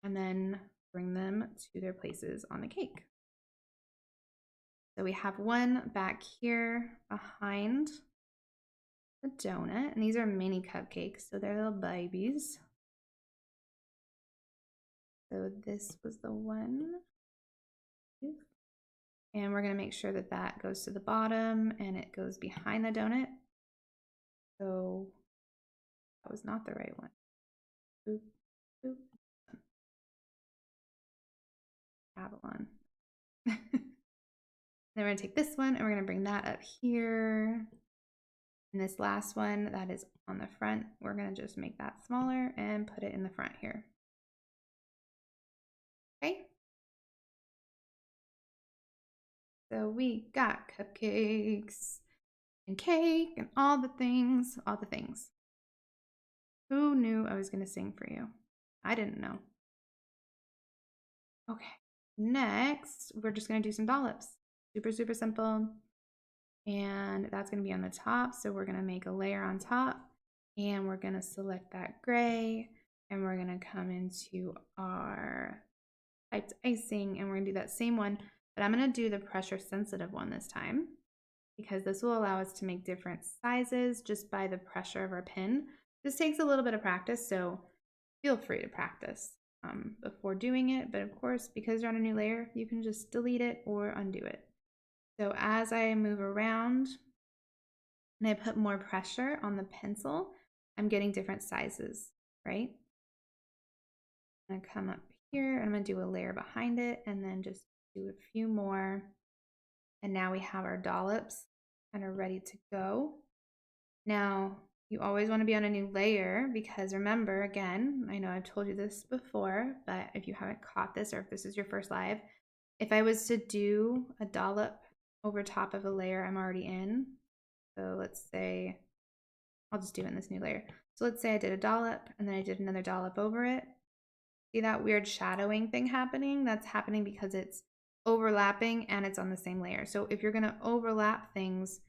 and then bring them to their places on the cake. So we have one back here behind the donut, and these are mini cupcakes, so they're little babies. So this was the one. And we're going to make sure that that goes to the bottom and it goes behind the donut. So that was not the right one. Boop, boop. Avalon. Then we're going to take this one and we're going to bring that up here. And this last one that is on the front, we're going to just make that smaller and put it in the front here. Okay. So we got cupcakes and cake and all the things, all the things. Who knew I was going to sing for you? I didn't know. Okay. Next, we're just going to do some dollops. Super, super simple. And that's going to be on the top. So we're going to make a layer on top and we're going to select that gray and we're going to come into our typed icing and we're going to do that same one, but I'm going to do the pressure sensitive one this time because this will allow us to make different sizes just by the pressure of our pin. This takes a little bit of practice, so feel free to practice before doing it, but of course, because you're on a new layer, you can just delete it or undo it. So as I move around and I put more pressure on the pencil, I'm getting different sizes, right? I'm gonna come up here and I'm gonna do a layer behind it and then just do a few more. And now we have our dollops kind of ready to go. Now, you always want to be on a new layer because remember, again, I know I've told you this before, but if you haven't caught this or if this is your first live, if I was to do a dollop over top of a layer I'm already in, so let's say, I'll just do it in this new layer. So let's say I did a dollop and then I did another dollop over it. See that weird shadowing thing happening? That's happening because it's overlapping and it's on the same layer. So if you're going to overlap things,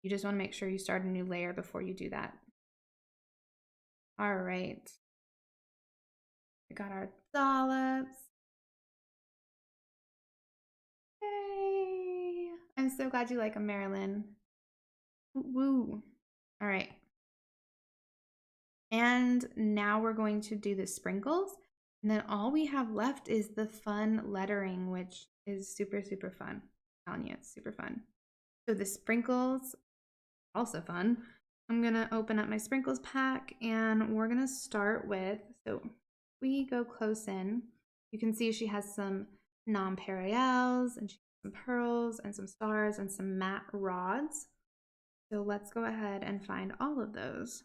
you just want to make sure you start a new layer before you do that. All right. We got our dollops. Yay! I'm so glad you like them, Marilyn. Woo! All right. And now we're going to do the sprinkles. And then all we have left is the fun lettering, which is super, super fun. I'm telling you, it's super fun. So the sprinkles, also fun. I'm gonna open up my sprinkles pack and we're gonna start with, so we go close in. You can see she has some nonpareils and she has some pearls and some stars and some matte rods. So let's go ahead and find all of those.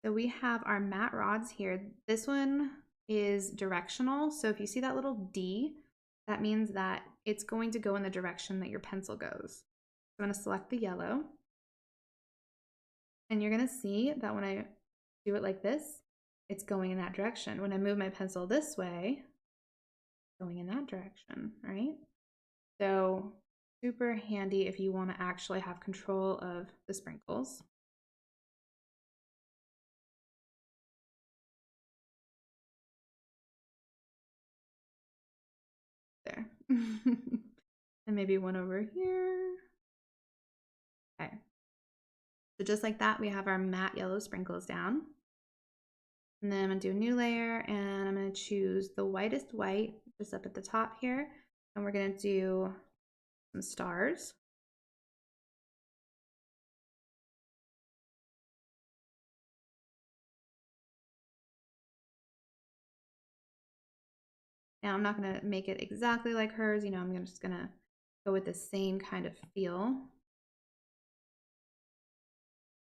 So we have our matte rods here. This one is directional. So if you see that little D, that means that it's going to go in the direction that your pencil goes. So I'm going to select the yellow. And you're going to see that when I do it like this, it's going in that direction. When I move my pencil this way, it's going in that direction, right? So super handy if you want to actually have control of the sprinkles. There. And maybe one over here. Okay. So just like that, we have our matte yellow sprinkles down. And then I'm gonna do a new layer and I'm gonna choose the whitest white just up at the top here. And we're gonna do some stars. Now I'm not gonna make it exactly like hers, you know, I'm just gonna go with the same kind of feel.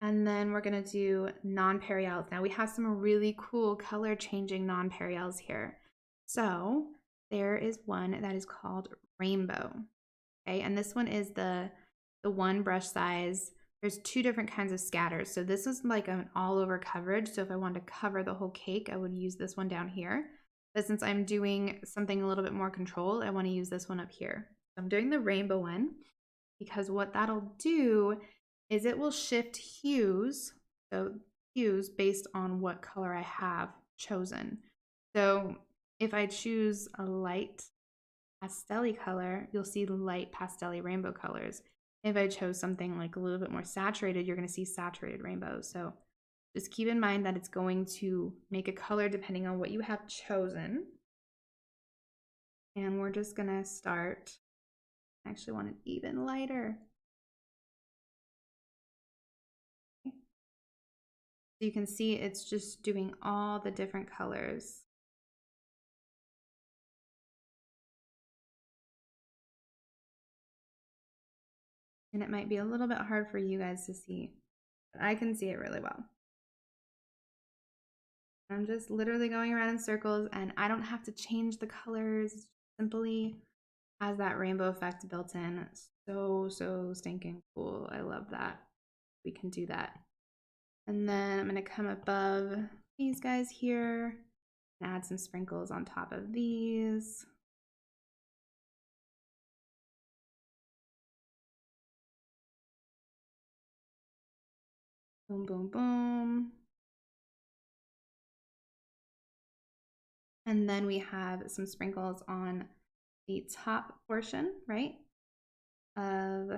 And then we're gonna do nonpareils. Now we have some really cool color changing nonpareils here. So there is one that is called Rainbow. Okay, and this one is the one brush size. There's two different kinds of scatters. So this is like an all over coverage. So if I wanted to cover the whole cake, I would use this one down here. But since I'm doing something a little bit more controlled, I want to use this one up here. So I'm doing the rainbow one because what that'll do is it will shift hues. So hues based on what color I have chosen. So if I choose a light pastel-y color, you'll see light pastel-y rainbow colors. If I chose something like a little bit more saturated, you're going to see saturated rainbows. So just keep in mind that it's going to make a color depending on what you have chosen. And we're just going to start. I actually want it even lighter. Okay. So you can see it's just doing all the different colors. And it might be a little bit hard for you guys to see, but I can see it really well. I'm just literally going around in circles and I don't have to change the colors. It simply has that rainbow effect built in. So stinking cool. I love that. We can do that. And then I'm going to come above these guys here and add some sprinkles on top of these. Boom, boom, boom. And then we have some sprinkles on the top portion, right, of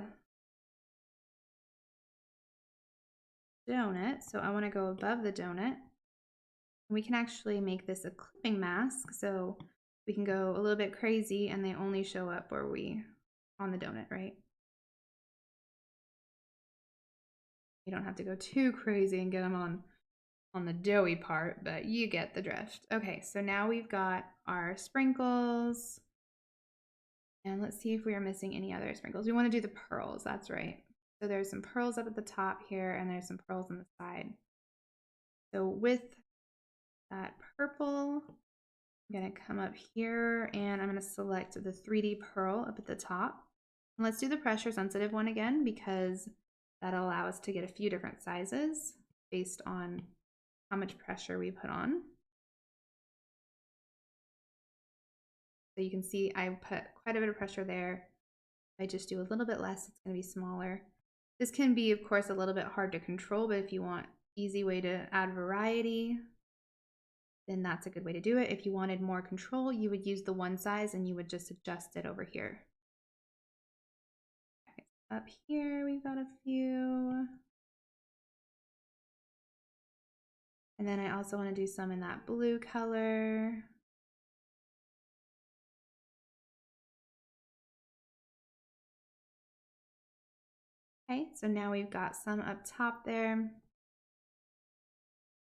donut. So I want to go above the donut. We can actually make this a clipping mask. So we can go a little bit crazy and they only show up where we on the donut, right? You don't have to go too crazy and get them on the doughy part, but you get the drift. Okay, so now we've got our sprinkles. And let's see if we are missing any other sprinkles. We want to do the pearls, that's right. So there's some pearls up at the top here, and there's some pearls on the side. So with that purple, I'm going to come up here and I'm going to select the 3D pearl up at the top. And let's do the pressure sensitive one again, because that'll allow us to get a few different sizes based on how much pressure we put on. So you can see I put quite a bit of pressure there. If I just do a little bit less, it's going to be smaller. This can be, of course, a little bit hard to control, but if you want easy way to add variety, then that's a good way to do it. If you wanted more control, you would use the one size and you would just adjust it over here. Okay, up here, we've got a few. And then I also want to do some in that blue color. Okay, so now we've got some up top there.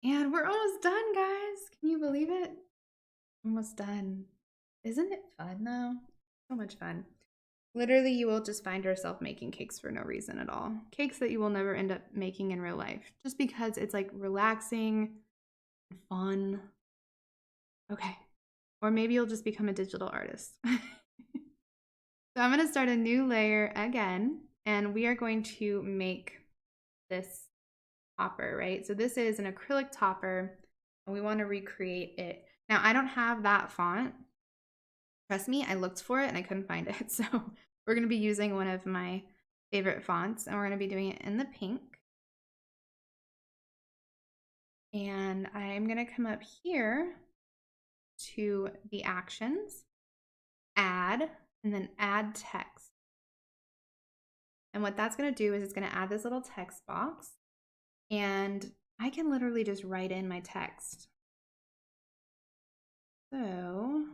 And we're almost done, guys. Can you believe it? Almost done. Isn't it fun though? So much fun. Literally, you will just find yourself making cakes for no reason at all. Cakes that you will never end up making in real life, just because it's like relaxing and fun. Okay. Or maybe you'll just become a digital artist. So I'm going to start a new layer again, and we are going to make this topper, right? So this is an acrylic topper, and we want to recreate it. Now, I don't have that font. Trust me, I looked for it and I couldn't find it. So we're going to be using one of my favorite fonts, and we're going to be doing it in the pink. And I'm going to come up here to the actions, add, and then add text. And what that's going to do is it's going to add this little text box, and I can literally just write in my text. So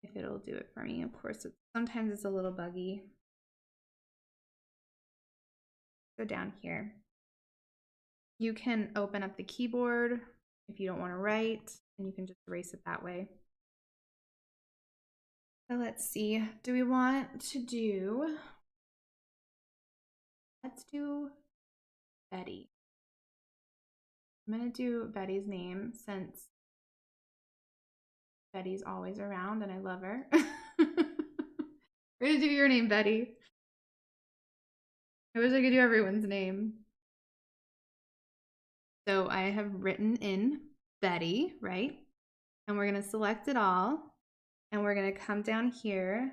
if it'll do it for me, of course, sometimes it's a little buggy. Go down here. You can open up the keyboard if you don't want to write, and you can just erase it that way. So let's see, do we want to do, let's do Betty. I'm going to do Betty's name since Betty's always around and I love her. We're going to do your name, Betty. I wish I could do everyone's name. So I have written in Betty, right? And we're going to select it all. And we're going to come down here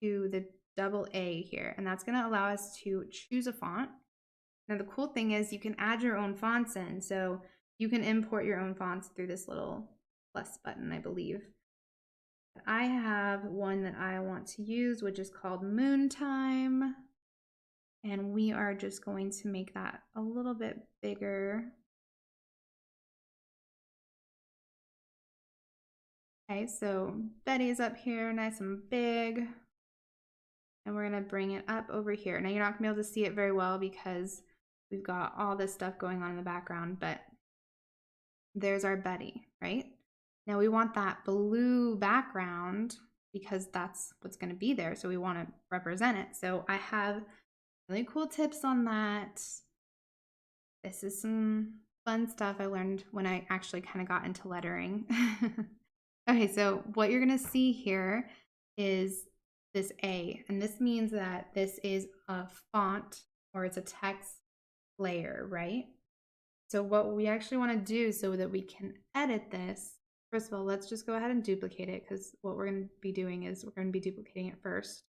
to the double A here. And that's going to allow us to choose a font. Now, the cool thing is you can add your own fonts in. So you can import your own fonts through this little plus button, I believe. I have one that I want to use, which is called Moontime. And we are just going to make that a little bit bigger. Okay, so Betty's up here, nice and big. And we're gonna bring it up over here. Now you're not gonna be able to see it very well because we've got all this stuff going on in the background, but there's our Betty, right? Now we want that blue background because that's what's gonna be there. So we wanna represent it. So I have really cool tips on that. This is some fun stuff I learned when I actually kind of got into lettering. Okay, so what you're going to see here is this A, and this means that this is a font or it's a text layer, right? So what we actually want to do so that we can edit this, first of all, let's just go ahead and duplicate it, because what we're going to be doing is we're going to be duplicating it first.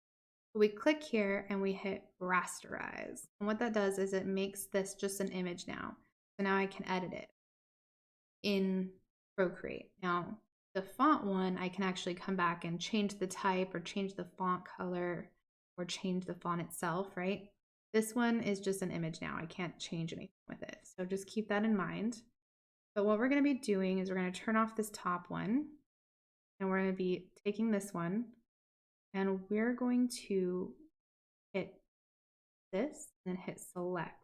We click here and we hit rasterize. And what that does is it makes this just an image now. So now I can edit it in Procreate. Now, the font one, I can actually come back and change the type or change the font color or change the font itself, right? This one is just an image now. I can't change anything with it. So just keep that in mind. But what we're going to be doing is we're going to turn off this top one, and we're going to be taking this one, and we're going to hit this and then hit select.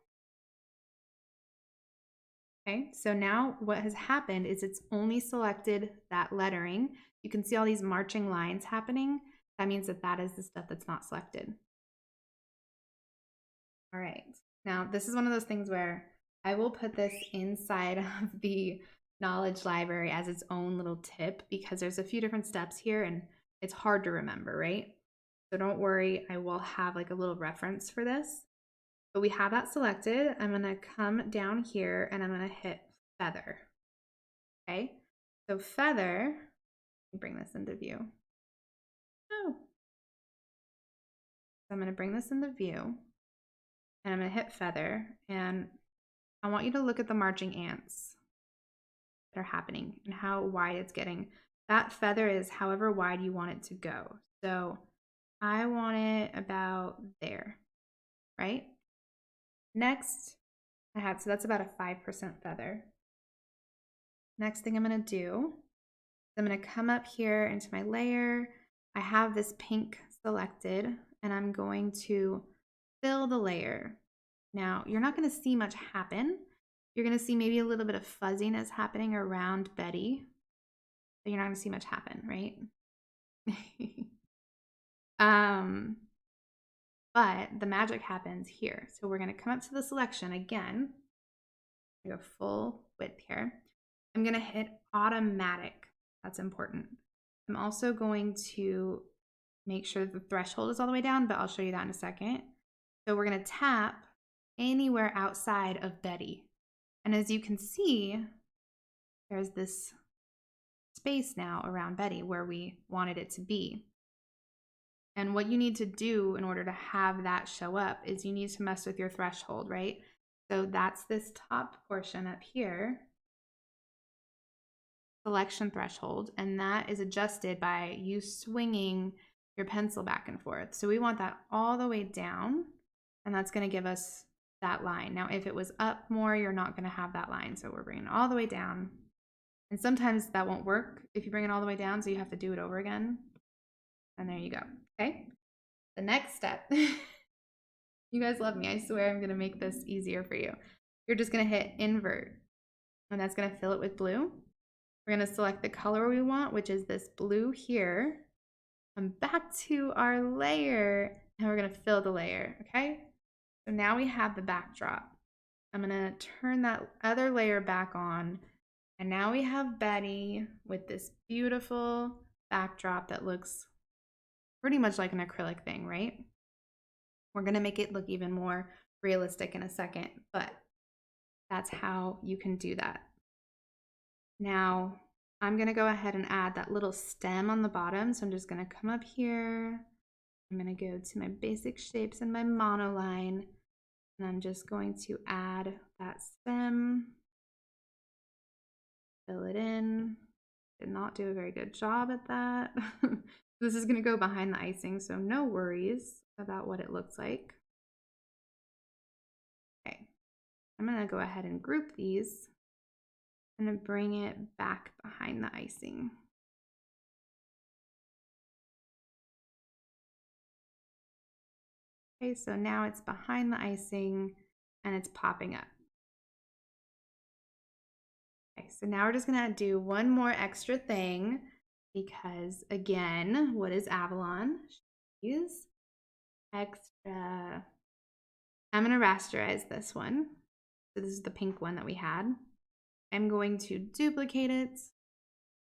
Okay, so now what has happened is it's only selected that lettering. You can see all these marching lines happening. That means that that is the stuff that's not selected. All right, now this is one of those things where I will put this inside of the knowledge library as its own little tip because there's a few different steps here and it's hard to remember, right? So don't worry, I will have like a little reference for this. But we have that selected. I'm gonna come down here and I'm gonna hit feather. Okay, so feather, let me bring this into view. Oh, so I'm gonna bring this into view and I'm gonna hit feather and I want you to look at the marching ants that are happening and how wide it's getting. That feather is however wide you want it to go. So I want it about there, right? Next, I have, so that's about a 5% feather. Next thing I'm gonna do, I'm gonna come up here into my layer. I have this pink selected and I'm going to fill the layer. Now, you're not gonna see much happen. You're gonna see maybe a little bit of fuzziness happening around Betty, but you're not gonna see much happen, right? But the magic happens here. So we're gonna come up to the selection again. Go full width here. I'm gonna hit automatic. That's important. I'm also going to make sure that the threshold is all the way down, but I'll show you that in a second. So we're gonna tap anywhere outside of Betty. And as you can see, there's this space now around Betty where we wanted it to be. And what you need to do in order to have that show up is you need to mess with your threshold, right? So that's this top portion up here, selection threshold, and that is adjusted by you swinging your pencil back and forth. So we want that all the way down, and that's going to give us that line. Now, if it was up more, you're not going to have that line. So we're bringing it all the way down. And sometimes that won't work if you bring it all the way down, so you have to do it over again. And there you go. Okay. The next step, you guys love me. I swear I'm going to make this easier for you. You're just going to hit invert, and that's going to fill it with blue. We're going to select the color we want, which is this blue here. Come back to our layer, and we're going to fill the layer, okay? So now we have the backdrop. I'm going to turn that other layer back on, and now we have Betty with this beautiful backdrop that looks pretty much like an acrylic thing, right? We're going to make it look even more realistic in a second, but that's how you can do that. Now, I'm going to go ahead and add that little stem on the bottom. So I'm just going to come up here. I'm going to go to my basic shapes and my monoline. And I'm just going to add that stem. Fill it in. Did not do a very good job at that. This is going to go behind the icing, so no worries about what it looks like. Okay, I'm going to go ahead and group these. I'm going to bring it back behind the icing. Okay, so now it's behind the icing and it's popping up. Okay, so now we're just going to do one more extra thing because, again, what is Avalon? Use extra. I'm going to rasterize this one. So this is the pink one that we had. I'm going to duplicate it,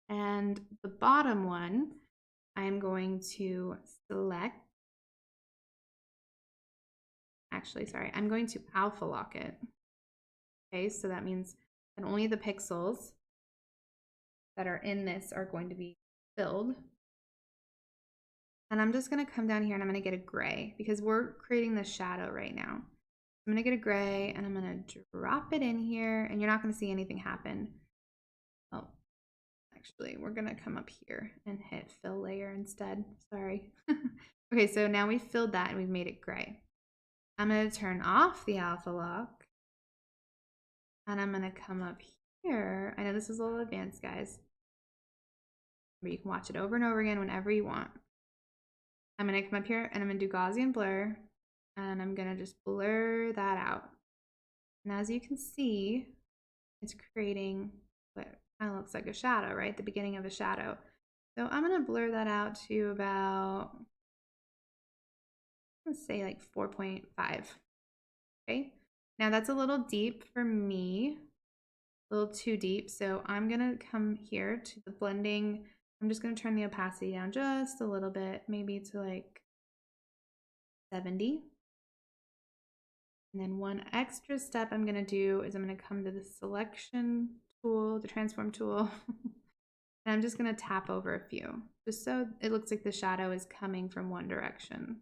and the bottom one I'm going to select. Actually, sorry, I'm going to alpha lock it. Okay, so that means that only the pixels that are in this are going to be filled. And I'm just going to come down here and I'm going to get a gray because we're creating the shadow right now. I'm going to get a gray and I'm going to drop it in here, and you're not going to see anything happen. Oh, actually, we're going to come up here and hit fill layer instead. Sorry. Okay, so now we've filled that and we've made it gray. I'm going to turn off the alpha lock, and I'm going to come up here. I know this is a little advanced, guys, but you can watch it over and over again whenever you want. I'm going to come up here and I'm going to do Gaussian blur. And I'm gonna just blur that out. And as you can see, it's creating what kind of looks like a shadow, right? The beginning of a shadow. So I'm gonna blur that out to about, let's say like 4.5, okay? Now that's a little deep for me, a little too deep. So I'm gonna come here to the blending. I'm just gonna turn the opacity down just a little bit, maybe to like 70. And then one extra step I'm gonna do is I'm gonna come to the selection tool, the transform tool, and I'm just gonna tap over a few, just so it looks like the shadow is coming from one direction.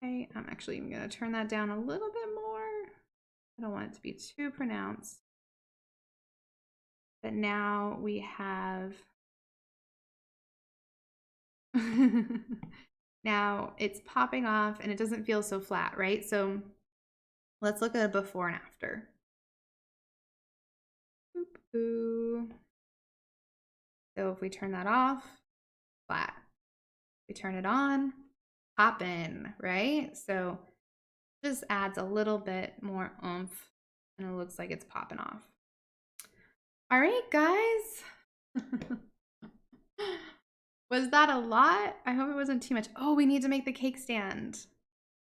Okay, I'm actually even gonna turn that down a little bit more. I don't want it to be too pronounced. But now we have, now it's popping off and it doesn't feel so flat, right? So let's look at a before and after. So if we turn that off, flat. We turn it on, poppin', right? So just adds a little bit more oomph and it looks like it's popping off. All right, guys. Was that a lot? I hope it wasn't too much. Oh, we need to make the cake stand.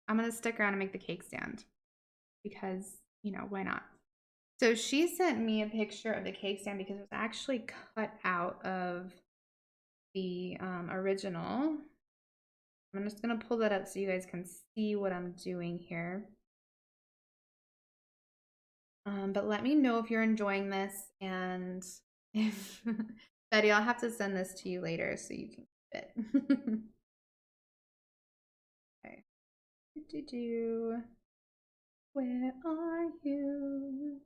I'm gonna stick around and make the cake stand because, you know, why not? So she sent me a picture of the cake stand because it was actually cut out of the original. I'm just gonna pull that up so you guys can see what I'm doing here. But let me know if you're enjoying this, and if Betty, I'll have to send this to you later so you can keep it. Okay. Where are you?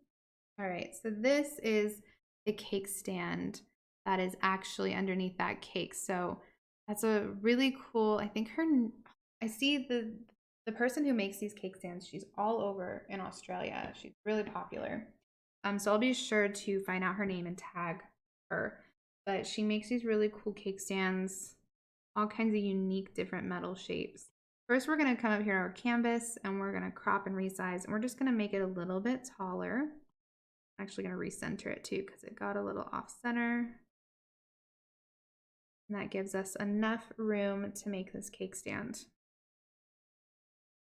All right, so this is the cake stand that is actually underneath that cake. So that's a really cool, I think I see the person who makes these cake stands, she's all over in Australia. She's really popular. So I'll be sure to find out her name and tag her. But she makes these really cool cake stands, all kinds of unique different metal shapes. First, we're gonna come up here to our canvas and we're gonna crop and resize, and we're just gonna make it a little bit taller. I'm actually gonna recenter it too because it got a little off center. And that gives us enough room to make this cake stand.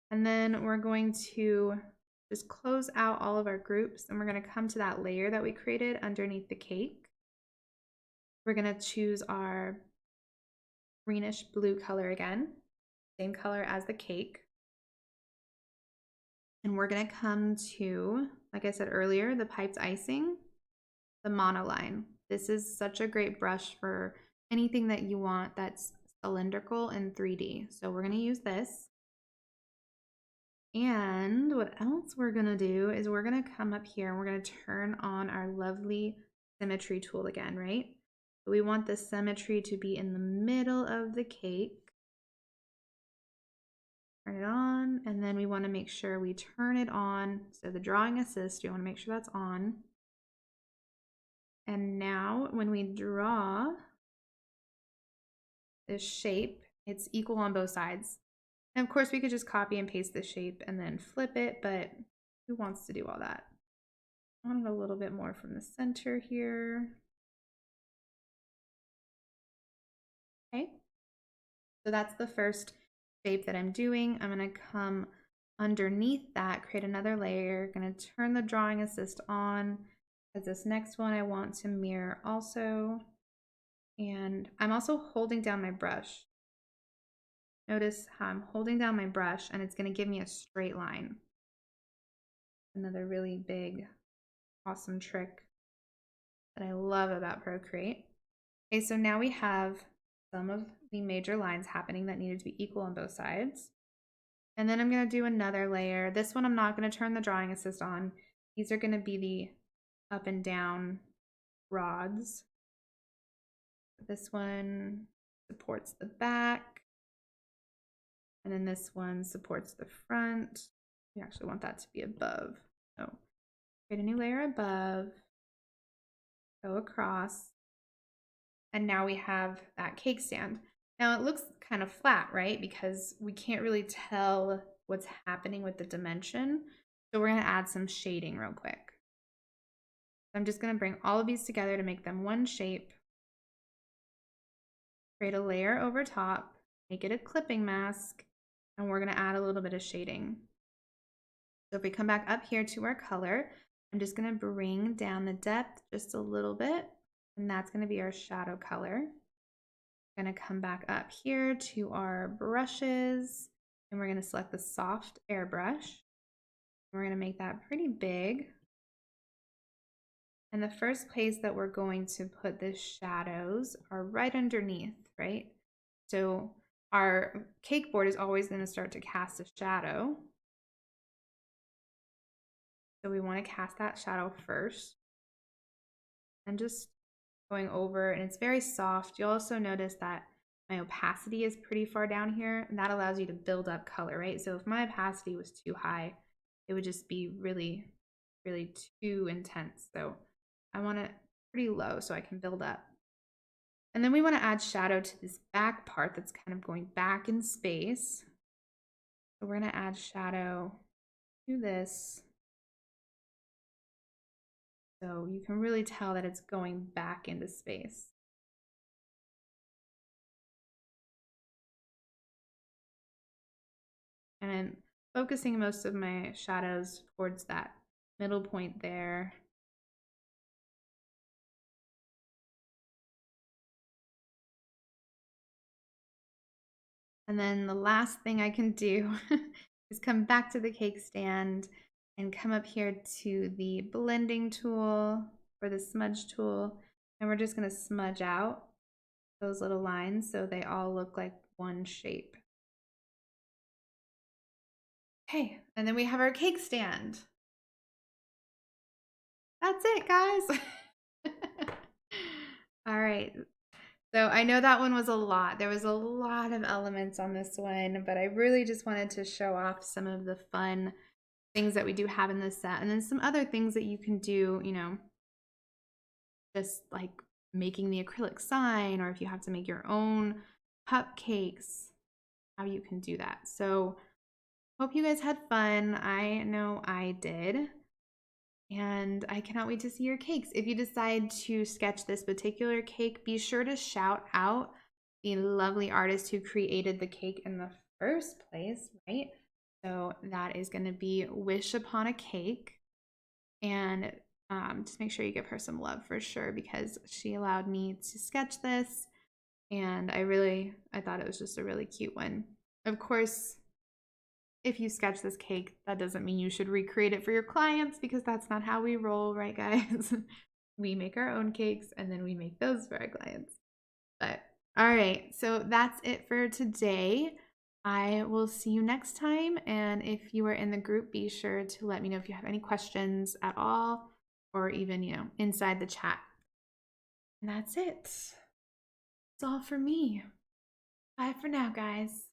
And then we're going to just close out all of our groups and we're gonna come to that layer that we created underneath the cake. We're gonna choose our greenish blue color again, same color as the cake. And we're gonna come to, like I said earlier, the piped icing, the monoline. This is such a great brush for anything that you want that's cylindrical in 3D. So we're gonna use this. And what else we're gonna do is we're gonna come up here and we're gonna turn on our lovely symmetry tool again, right? So we want the symmetry to be in the middle of the cake. Turn it on, and then we want to make sure we turn it on. So the drawing assist, you want to make sure that's on. And now when we draw this shape, it's equal on both sides. And of course we could just copy and paste the shape and then flip it, but who wants to do all that? I want it a little bit more from the center here. Okay, so that's the first shape that I'm doing. I'm gonna come underneath that, create another layer, gonna turn the drawing assist on, because this next one I want to mirror also. And I'm also holding down my brush. Notice how I'm holding down my brush and it's gonna give me a straight line. Another really big, awesome trick that I love about Procreate. Okay, so now we have some of the major lines happening that needed to be equal on both sides. And then I'm gonna do another layer. This one I'm not gonna turn the drawing assist on. These are gonna be the up and down rods. This one supports the back. And then this one supports the front. We actually want that to be above. So create a new layer above, go across, and now we have that cake stand. Now it looks kind of flat, right? Because we can't really tell what's happening with the dimension. So we're going to add some shading real quick. I'm just going to bring all of these together to make them one shape. Create a layer over top, make it a clipping mask, and we're going to add a little bit of shading. So if we come back up here to our color, I'm just going to bring down the depth just a little bit, and that's going to be our shadow color. I'm going to come back up here to our brushes, and we're going to select the soft airbrush. We're going to make that pretty big. And the first place that we're going to put the shadows are right underneath, right? So our cake board is always going to start to cast a shadow. So we want to cast that shadow first. And just going over, and it's very soft. You'll also notice that my opacity is pretty far down here, and that allows you to build up color, right? So if my opacity was too high, it would just be really, really too intense. So I want it pretty low so I can build up. And then we want to add shadow to this back part that's kind of going back in space. So we're going to add shadow to this. So you can really tell that it's going back into space. And I'm focusing most of my shadows towards that middle point there. And then the last thing I can do is come back to the cake stand and come up here to the blending tool or the smudge tool. And we're just going to smudge out those little lines so they all look like one shape. Okay, and then we have our cake stand. That's it, guys. All right. So I know that one was a lot. There was a lot of elements on this one, but I really just wanted to show off some of the fun things that we do have in this set. And then some other things that you can do, you know, just like making the acrylic sign, or if you have to make your own cupcakes, how you can do that. So hope you guys had fun. I know I did. And I cannot wait to see your cakes. If you decide to sketch this particular cake, be sure to shout out the lovely artist who created the cake in the first place, right? So that is going to be Wish Upon a Cake. And just make sure you give her some love for sure, because she allowed me to sketch this. And I thought it was just a really cute one. Of course, if you sketch this cake, that doesn't mean you should recreate it for your clients, because that's not how we roll, right, guys? We make our own cakes and then we make those for our clients. But all right, so that's it for today. I will see you next time. And if you are in the group, be sure to let me know if you have any questions at all, or even, you know, inside the chat. And that's it. That's all for me. Bye for now, guys.